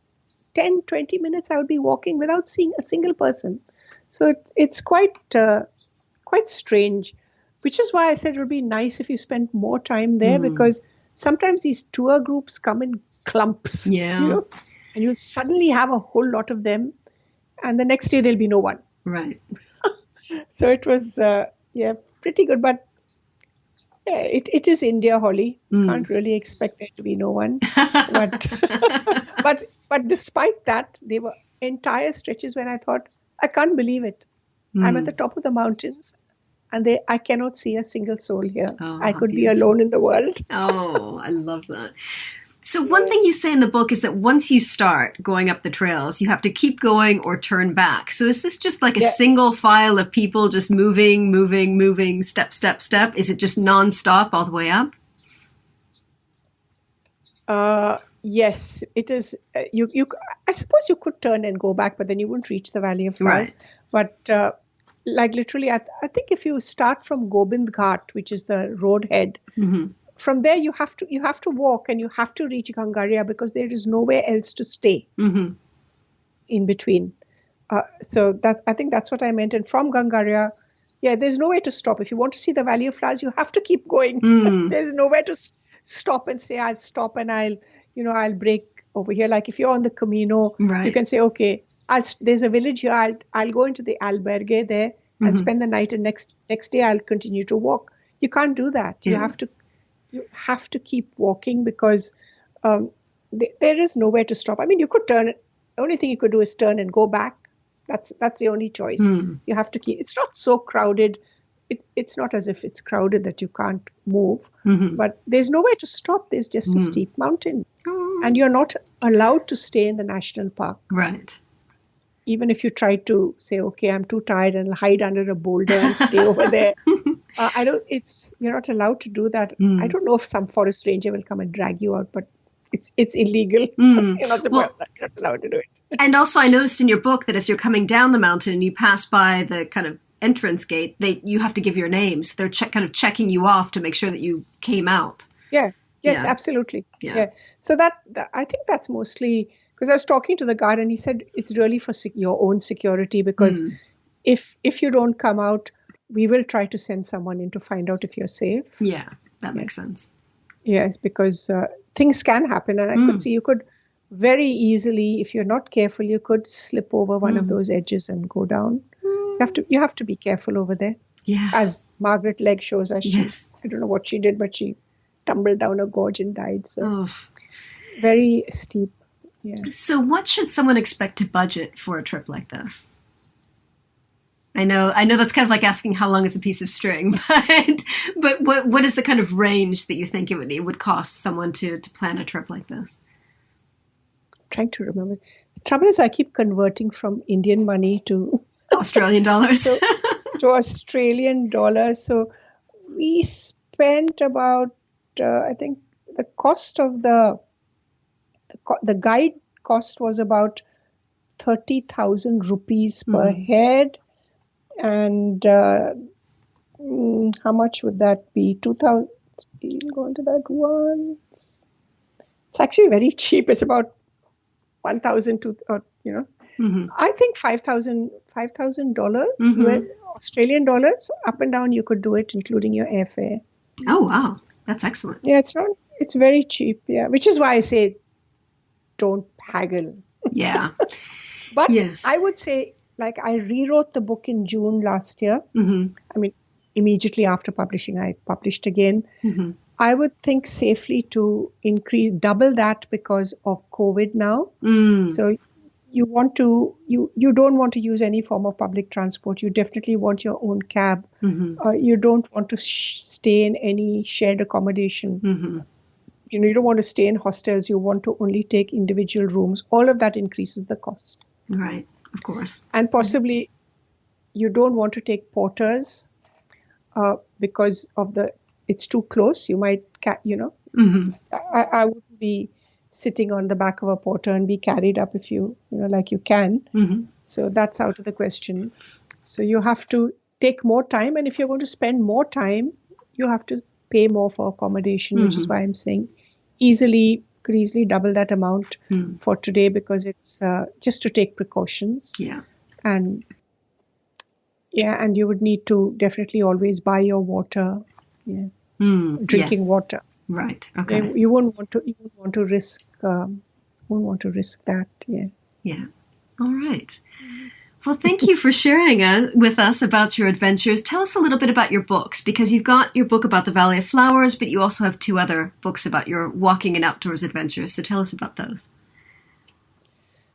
Speaker 2: 10, 20 minutes, I would be walking without seeing a single person. So it's quite strange. Which is why I said it would be nice if you spent more time there, because sometimes these tour groups come in clumps, and you suddenly have a whole lot of them, and the next day there'll be no one.
Speaker 1: Right.
Speaker 2: So it was, pretty good. But it is India, Holly. Can't really expect there to be no one. But despite that, there were entire stretches when I thought, I can't believe it. I'm at the top of the mountains. And I cannot see a single soul here. I could be alone in the world.
Speaker 1: Oh, I love that. So one thing you say in the book is that once you start going up the trails, you have to keep going or turn back. So is this just like a single file of people just moving, step, step, step? Is it just nonstop all the way up?
Speaker 2: Yes, it is. I suppose you could turn and go back, but then you wouldn't reach the Valley of Flowers. Right. But like literally, I think if you start from Gobind Ghat, which is the road head, from there you have to walk and you have to reach Gangaria because there is nowhere else to stay in between. So that I think that's what I meant. And from Gangaria, there's nowhere to stop. If you want to see the Valley of Flowers, you have to keep going. There's nowhere to stop and say, I'll stop and I'll break over here. Like if you're on the Camino,
Speaker 1: Right.
Speaker 2: you can say, okay, there's a village here. I'll go into the albergue there and spend the night, and next day I'll continue to walk. You can't do that.
Speaker 1: Yeah.
Speaker 2: You have to keep walking because there is nowhere to stop. I mean, you could turn. The only thing you could do is turn and go back. That's the only choice. You have to keep. It's not so crowded. It's not as if it's crowded that you can't move. But there's nowhere to stop. There's just a steep mountain, and you're not allowed to stay in the national park.
Speaker 1: Right.
Speaker 2: Even if you try to say, okay, I'm too tired and I'll hide under a boulder and stay over there. You're not allowed to do that. I don't know if some forest ranger will come and drag you out, but it's illegal. You're not allowed to do it.
Speaker 1: And also I noticed in your book that as you're coming down the mountain and you pass by the kind of entrance gate, you have to give your name. So they're kind of checking you off to make sure that you came out.
Speaker 2: Yeah. Yes, absolutely. Yeah. So that I think that's mostly because I was talking to the guard and he said it's really for your own security because if you don't come out, we will try to send someone in to find out if you're safe.
Speaker 1: Yeah, that makes sense.
Speaker 2: Yes, because things can happen. And I could see you could very easily, if you're not careful, you could slip over one of those edges and go down. You have to be careful over there.
Speaker 1: Yeah.
Speaker 2: As Margaret Legg shows us.
Speaker 1: Yes.
Speaker 2: I don't know what she did, but she tumbled down a gorge and died. So very steep. Yeah.
Speaker 1: So what should someone expect to budget for a trip like this? I know that's kind of like asking how long is a piece of string, but what is the kind of range that you think it would cost someone to plan a trip like this?
Speaker 2: I'm trying to remember. The trouble is I keep converting from Indian money to
Speaker 1: Australian dollars.
Speaker 2: to Australian dollars. So we spent about, I think the cost of the guide cost was about 30,000 rupees per head. And how much would that be? 2,000. Go into that once. It's actually very cheap. It's about 1,000 to, I think $5,000 Australian dollars up and down. You could do it, including your airfare.
Speaker 1: Oh wow, that's excellent.
Speaker 2: Yeah, it's very cheap. Yeah, which is why I say don't haggle.
Speaker 1: Yeah,
Speaker 2: but I would say. Like I rewrote the book in June last year. I mean, immediately after publishing, I published again. I would think safely to double that because of COVID now. So you don't want to use any form of public transport. You definitely want your own cab. You don't want to stay in any shared accommodation. You don't want to stay in hostels. You want to only take individual rooms. All of that increases the cost.
Speaker 1: Right. Of course.
Speaker 2: And possibly you don't want to take porters because it's too close. You might, I wouldn't be sitting on the back of a porter and be carried up if you like you can. So that's out of the question. So you have to take more time. And if you're going to spend more time, you have to pay more for accommodation, which is why I'm saying could easily double that amount for today because it's just to take precautions.
Speaker 1: Yeah.
Speaker 2: And you would need to definitely always buy your water. Yeah. Drinking water.
Speaker 1: Right. Okay.
Speaker 2: You won't want to risk that. Yeah.
Speaker 1: Yeah. All right. Well, thank you for sharing with us about your adventures. Tell us a little bit about your books, because you've got your book about the Valley of Flowers, but you also have 2 other books about your walking and outdoors adventures. So tell us about those.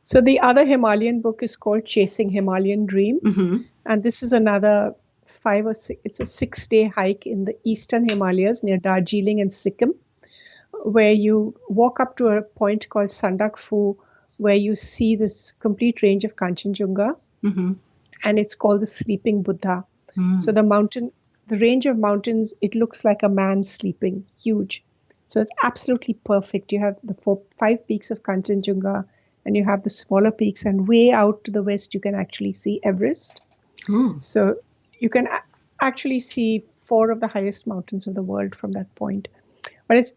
Speaker 2: So the other Himalayan book is called Chasing Himalayan Dreams. And this is another 5 or 6, it's a 6-day hike in the eastern Himalayas near Darjeeling and Sikkim, where you walk up to a point called Sandakphu, where you see this complete range of Kanchenjunga. And it's called the Sleeping Buddha. So the range of mountains, it looks like a man sleeping, huge. So it's absolutely perfect. You have the 5 peaks of Kanchenjunga, and you have the smaller peaks, and way out to the west, you can actually see Everest. So you can actually see 4 of the highest mountains of the world from that point. But it's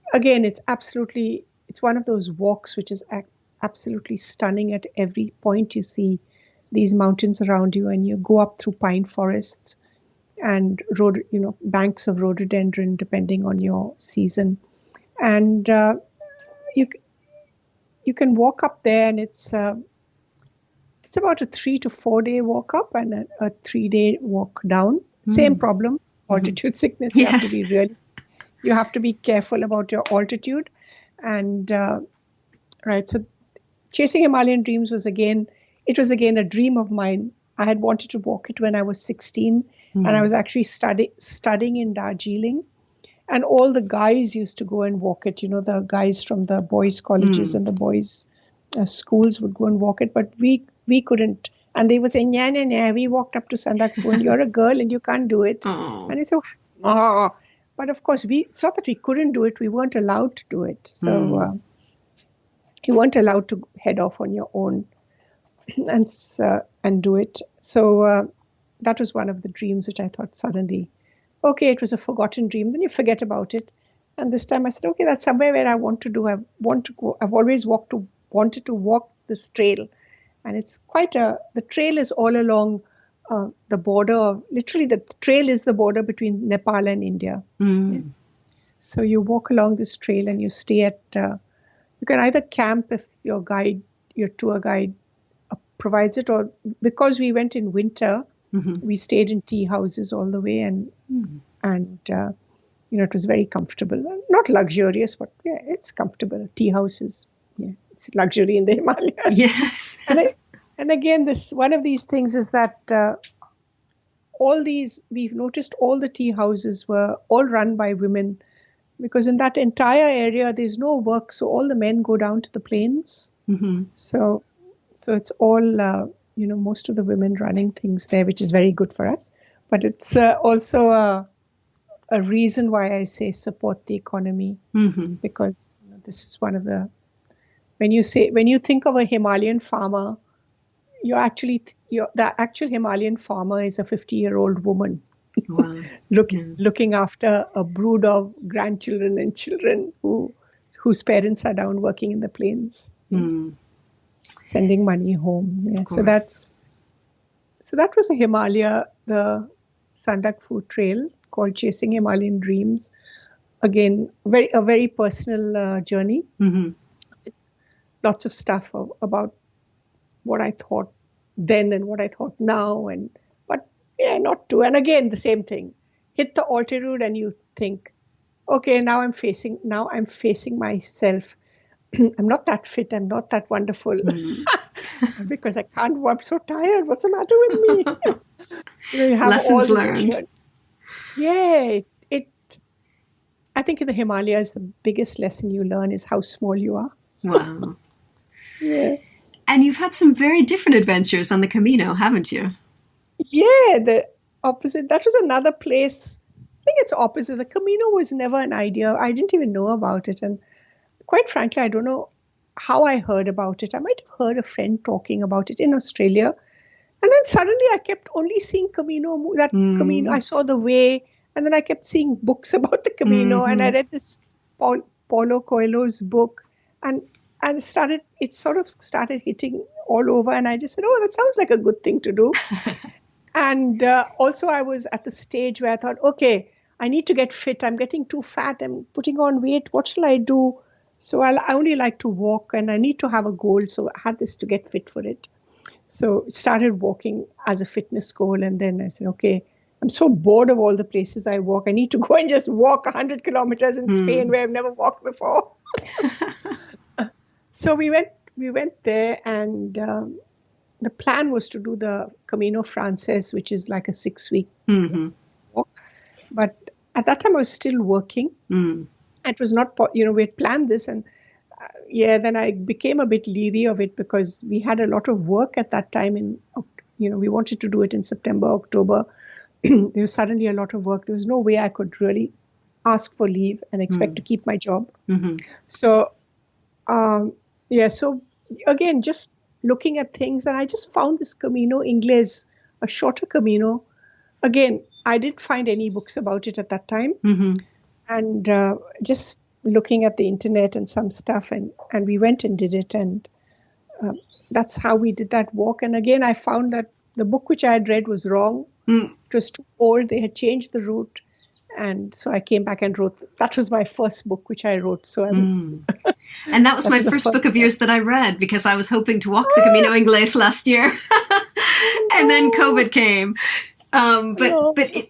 Speaker 2: one of those walks which is absolutely stunning. At every point you see these mountains around you, and you go up through pine forests, and banks of rhododendron depending on your season. And you can walk up there, and it's about a 3 to 4 day walk up and a 3 day walk down. Same problem, altitude sickness.
Speaker 1: Yes.
Speaker 2: You have to be careful about your altitude. And right, so Chasing Himalayan Dreams was again a dream of mine. I had wanted to walk it when I was 16, and I was actually studying in Darjeeling. And all the guys used to go and walk it. The guys from the boys' colleges and the boys' schools would go and walk it, but we couldn't. And they would say, "Yeah, we walked up to Santiago, and you're a girl and you can't do it."
Speaker 1: Oh.
Speaker 2: And I thought, "Oh." But of course, it's not that we couldn't do it; we weren't allowed to do it. So you weren't allowed to head off on your own and do it. So that was one of the dreams which I thought suddenly, okay, it was a forgotten dream. Then you forget about it. And this time I said, okay, that's somewhere where I want to do. I want to go. I've always wanted to walk this trail. And it's the trail is all along the border. Literally, the trail is the border between Nepal and India. So you walk along this trail and you stay at, you can either camp if your tour guide provides it, or because we went in winter, we stayed in tea houses all the way, and it was very comfortable. Not luxurious, but yeah, it's comfortable. Tea houses, yeah, it's luxury in the Himalayas.
Speaker 1: Yes.
Speaker 2: and again, one of these things is that we've noticed all the tea houses were all run by women, because in that entire area there's no work, so all the men go down to the plains. So it's all most of the women running things there, which is very good for us. But it's also a reason why I say support the economy, because this is one of the, when you think of a Himalayan farmer, the actual Himalayan farmer is a 50-year-old woman.
Speaker 1: Wow.
Speaker 2: looking after a brood of grandchildren and children whose parents are down working in the plains, sending money home. Yeah. So that was a Himalaya, the Sandakphu Trail, called Chasing Himalayan Dreams. Again, a very personal journey. Lots of stuff about what I thought then and what I thought now, but yeah, not too. And again, the same thing. Hit the altitude and you think, okay, now I'm facing myself. I'm not that fit. I'm not that wonderful because I can't. I'm so tired. What's the matter with me? You have
Speaker 1: Lessons learned.
Speaker 2: Yeah, I think in the Himalayas, the biggest lesson you learn is how small you are.
Speaker 1: Wow.
Speaker 2: Yeah.
Speaker 1: And you've had some very different adventures on the Camino, haven't you?
Speaker 2: Yeah, the opposite. That was another place. I think it's opposite. The Camino was never an idea. I didn't even know about it. And quite frankly, I don't know how I heard about it. I might have heard a friend talking about it in Australia. And then suddenly I kept only seeing Camino. Camino, I saw the way. And then I kept seeing books about the Camino. And I read this Paulo Coelho's book. And it sort of started hitting all over. And I just said, oh, that sounds like a good thing to do. And also I was at the stage where I thought, okay, I need to get fit. I'm getting too fat. I'm putting on weight. What shall I do? So I only like to walk and I need to have a goal. So I had this to get fit for it. So I started walking as a fitness goal. And then I said, okay, I'm so bored of all the places I walk. I need to go and just walk 100 kilometers in Spain where I've never walked before. So we went there, and the plan was to do the Camino Frances, which is like a 6-week walk. But at that time I was still working. It was not, we had planned this, and then I became a bit leery of it because we had a lot of work at that time. We wanted to do it in September, October. There was suddenly a lot of work. There was no way I could really ask for leave and expect to keep my job. So, so again, just looking at things, and I just found this Camino Inglés, a shorter Camino. Again, I didn't find any books about it at that time. And just looking at the internet and some stuff, and we went and did it. And that's how we did that walk. And again, I found that the book which I had read was wrong. It was too old. They had changed the route. And so I came back and wrote. That was my first book, which I wrote. So I was.
Speaker 1: And that was my
Speaker 2: the
Speaker 1: first book of yours that I read because I was hoping to walk the Camino Inglés last year. And then COVID came.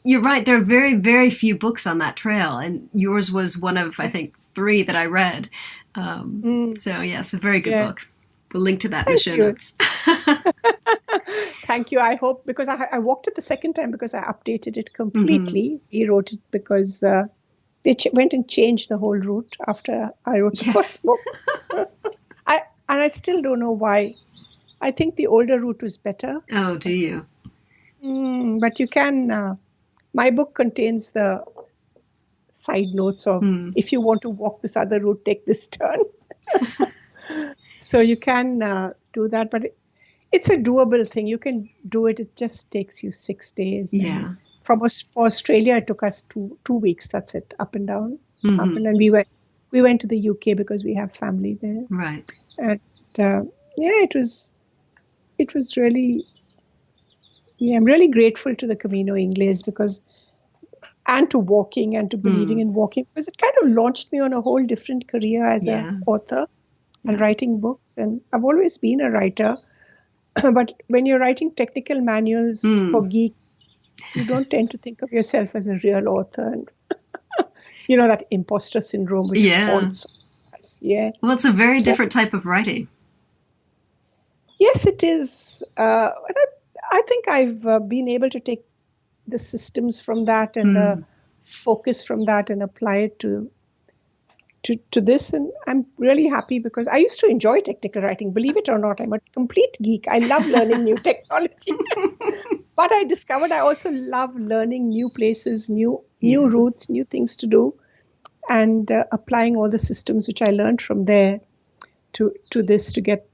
Speaker 1: You're right. There are very, very few books on that trail. And yours was one of, I think, 3 that I read. So, yes, a very good book. We'll link to that in the show notes.
Speaker 2: Thank you. I hope, because I walked it the second time because I updated it completely. Rewrote it because they went and changed the whole route after I wrote the first book. I still don't know why. I think the older route was better.
Speaker 1: Oh, do you?
Speaker 2: But you can, my book contains the side notes of if you want to walk this other route, take this turn. So you can do that, but it's a doable thing. You can do it. It just takes you 6 days.
Speaker 1: Yeah.
Speaker 2: For Australia, it took us 2 weeks. That's it, up and down. Up and down. We went to the UK because we have family there.
Speaker 1: Right.
Speaker 2: And it was really. Yeah, I'm really grateful to the Camino Inglés and to walking and to believing in walking, because it kind of launched me on a whole different career as an author and writing books. And I've always been a writer, but when you're writing technical manuals for geeks, you don't tend to think of yourself as a real author. And that imposter syndrome which haunts us. Yeah.
Speaker 1: Well, it's a very different type of writing.
Speaker 2: Yes, it is. I think I've been able to take the systems from that and the focus from that and apply it to this. And I'm really happy because I used to enjoy technical writing. Believe it or not, I'm a complete geek. I love learning new technology. But I discovered I also love learning new places, new routes, new things to do, and applying all the systems which I learned from there to this to get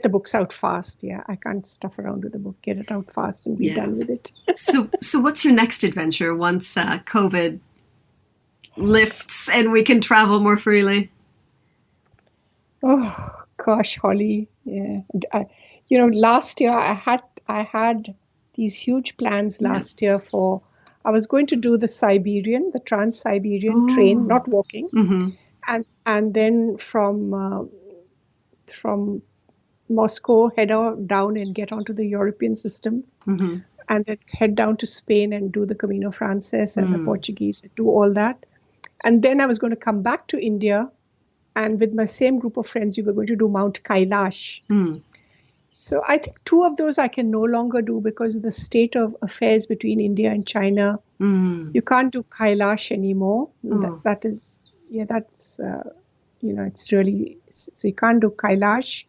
Speaker 2: the books out fast. Yeah, I can't stuff around with the book. Get it out fast and be done with it.
Speaker 1: So what's your next adventure once COVID lifts and we can travel more freely?
Speaker 2: Oh gosh, Holly. Yeah, last year I had these huge plans last year for. I was going to do the Trans-Siberian train, not walking, and then from Moscow, head down and get onto the European system, and then head down to Spain and do the Camino Frances and the Portuguese, do all that. And then I was going to come back to India, and with my same group of friends, we were going to do Mount Kailash. So I think 2 of those I can no longer do because of the state of affairs between India and China. You can't do Kailash anymore. It's really, so you can't do Kailash.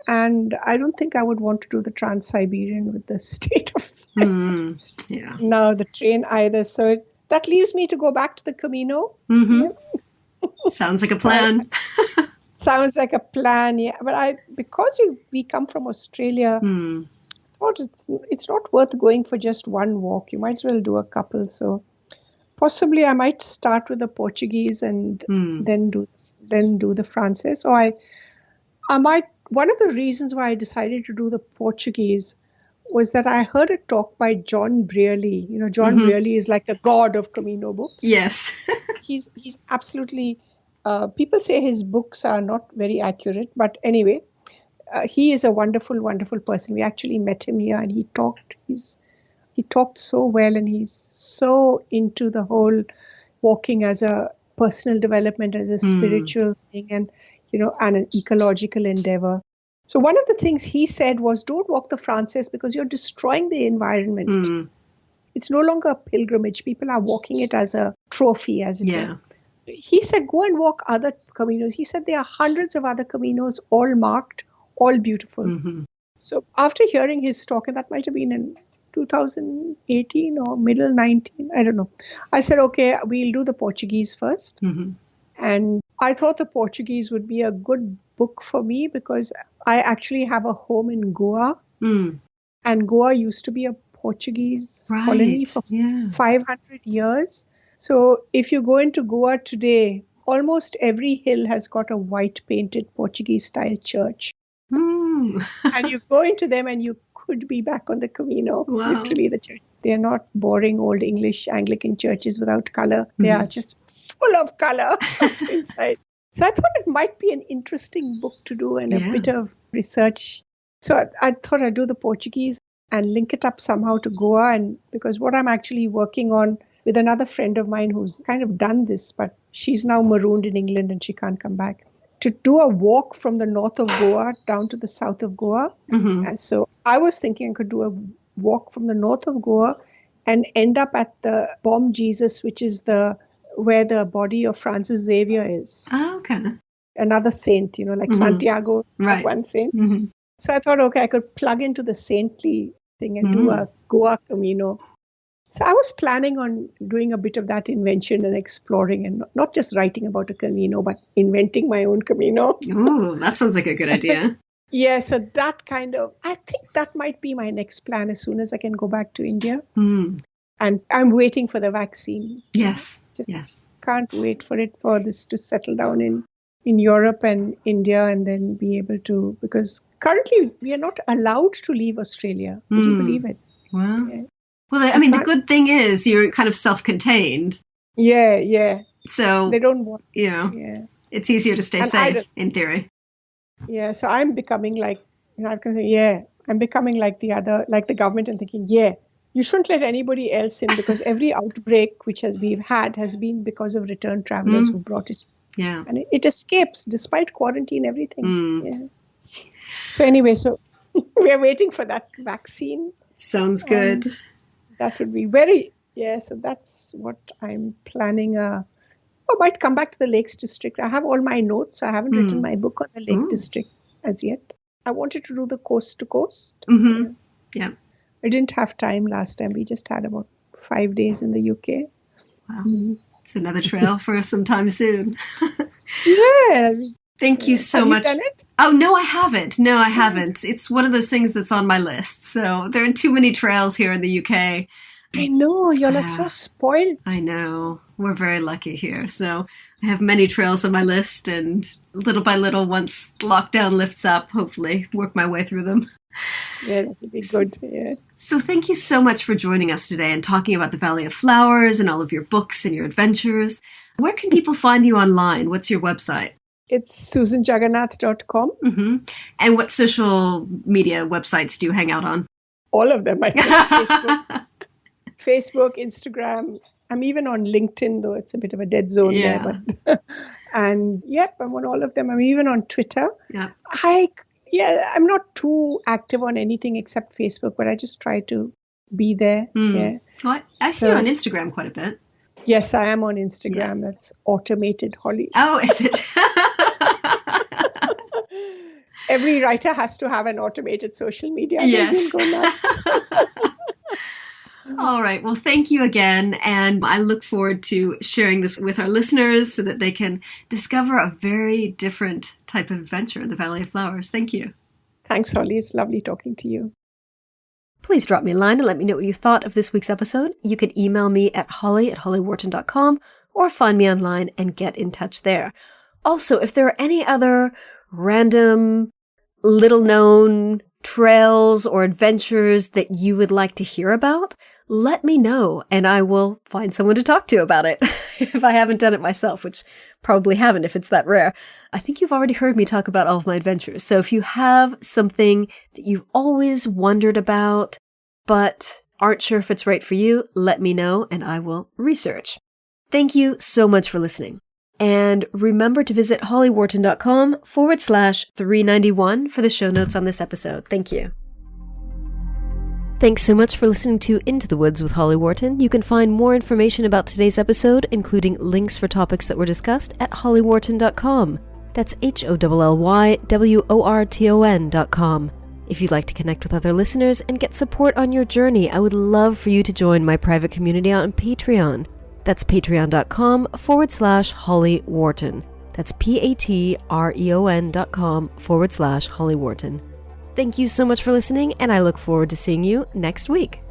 Speaker 2: And I don't think I would want to do the Trans-Siberian with the state of now the train either. So that leaves me to go back to the Camino.
Speaker 1: Sounds like a plan.
Speaker 2: Sounds like a plan, yeah. But because we come from Australia, I thought it's not worth going for just one walk. You might as well do a couple. So possibly I might start with the Portuguese and then do the Frances. Or I might. One of the reasons why I decided to do the Portuguese was that I heard a talk by John Brearley. John Brearley is like the god of Camino books.
Speaker 1: Yes.
Speaker 2: He's absolutely, people say his books are not very accurate, but anyway, he is a wonderful, wonderful person. We actually met him here and he talked so well, and he's so into the whole walking as a personal development, as a spiritual thing, and an ecological endeavor. So one of the things he said was, don't walk the Frances because you're destroying the environment. It's no longer a pilgrimage. People are walking it as a trophy, as it were. So he said, go and walk other Caminos. He said there are hundreds of other Caminos, all marked, all beautiful. So after hearing his talk, and that might have been in 2018 or middle 19, I don't know. I said, okay, we'll do the Portuguese first. And I thought the Portuguese would be a good book for me because I actually have a home in Goa. And Goa used to be a Portuguese colony for 500 years. So if you go into Goa today, almost every hill has got a white painted Portuguese style church. And you go into them and you could be back on the Camino. Literally, the church. They're not boring old English Anglican churches without color. They are just full of color inside. So I thought it might be an interesting book to do and a bit of research. So I thought I'd do the Portuguese and link it up somehow to Goa. And because what I'm actually working on with another friend of mine who's kind of done this, but she's now marooned in England and she can't come back, to do a walk from the north of Goa down to the south of Goa. And so I was thinking I could do a walk from the north of Goa and end up at the Bom Jesus, which is where the body of Francis Xavier is.
Speaker 1: Oh, okay.
Speaker 2: Another saint, like Santiago, one saint. So I thought, okay, I could plug into the saintly thing and do a Goa Camino. So I was planning on doing a bit of that invention and exploring and not just writing about a Camino, but inventing my own Camino.
Speaker 1: Ooh, that sounds like a good idea.
Speaker 2: Yeah, so that I think that might be my next plan as soon as I can go back to India. And I'm waiting for the vaccine.
Speaker 1: Yes,
Speaker 2: Can't wait for this to settle down in Europe and India and then be able to, because currently we are not allowed to leave Australia. Would you believe it?
Speaker 1: Wow. Yeah. Well, I mean, the good thing is you're kind of self-contained.
Speaker 2: Yeah.
Speaker 1: So
Speaker 2: they don't want,
Speaker 1: it's easier to stay safe in theory.
Speaker 2: Yeah, so I'm becoming like, I'm becoming like the government and thinking, you shouldn't let anybody else in because every outbreak which we've had has been because of return travelers who brought it.
Speaker 1: Yeah.
Speaker 2: And it escapes despite quarantine, everything. Yeah. So anyway, we are waiting for that vaccine.
Speaker 1: Sounds good.
Speaker 2: That would be so that's what I'm planning. I might come back to the Lakes District. I have all my notes. I haven't written my book on the Lake District as yet. I wanted to do the coast to coast.
Speaker 1: Yeah.
Speaker 2: I didn't have time last time. We just had about 5 days in the UK.
Speaker 1: Wow. It's another trail for some time soon.
Speaker 2: Yeah.
Speaker 1: Thank you so much.
Speaker 2: Have you done it?
Speaker 1: Oh, no, I haven't. No, I haven't. It's one of those things that's on my list. So there are too many trails here in the UK.
Speaker 2: I know. You're so spoiled.
Speaker 1: I know. We're very lucky here. So I have many trails on my list, and little by little, once lockdown lifts up, hopefully work my way through them.
Speaker 2: Yeah, that would be good. Yeah.
Speaker 1: So thank you so much for joining us today and talking about the Valley of Flowers and all of your books and your adventures. Where can people find you online? What's your website?
Speaker 2: It's susanjagannath.com.
Speaker 1: And what social media websites do you hang out on?
Speaker 2: All of them, I guess. Facebook, Instagram. I'm even on LinkedIn, though it's a bit of a dead zone there. But and I'm on all of them. I'm even on Twitter.
Speaker 1: Yeah.
Speaker 2: I'm not too active on anything except Facebook, but I just try to be there. Yeah.
Speaker 1: Well, I see you on Instagram quite a bit.
Speaker 2: Yes, I am on Instagram. Yeah. That's Automated Holly.
Speaker 1: Oh, is it?
Speaker 2: Every writer has to have an automated social media.
Speaker 1: Yes.
Speaker 2: Go nuts.
Speaker 1: All right. Well, thank you again. And I look forward to sharing this with our listeners so that they can discover a very different type of adventure in the Valley of Flowers. Thank you.
Speaker 2: Thanks, Holly. It's lovely talking to you.
Speaker 1: Please drop me a line and let me know what you thought of this week's episode. You can email me at holly@hollywharton.com or find me online and get in touch there. Also, if there are any other random, little-known trails or adventures that you would like to hear about, let me know and I will find someone to talk to about it if I haven't done it myself, which probably haven't if it's that rare. I think you've already heard me talk about all of my adventures. So if you have something that you've always wondered about but aren't sure if it's right for you, let me know and I will research. Thank you so much for listening. And remember to visit hollywharton.com/391 for the show notes on this episode. Thank you. Thanks so much for listening to Into the Woods with Holly Wharton. You can find more information about today's episode, including links for topics that were discussed, at hollywharton.com. That's HOLLYWORTON.com. If you'd like to connect with other listeners and get support on your journey, I would love for you to join my private community on Patreon. That's patreon.com/Holly Wharton. That's patreon.com/Holly Wharton. Thank you so much for listening, and I look forward to seeing you next week.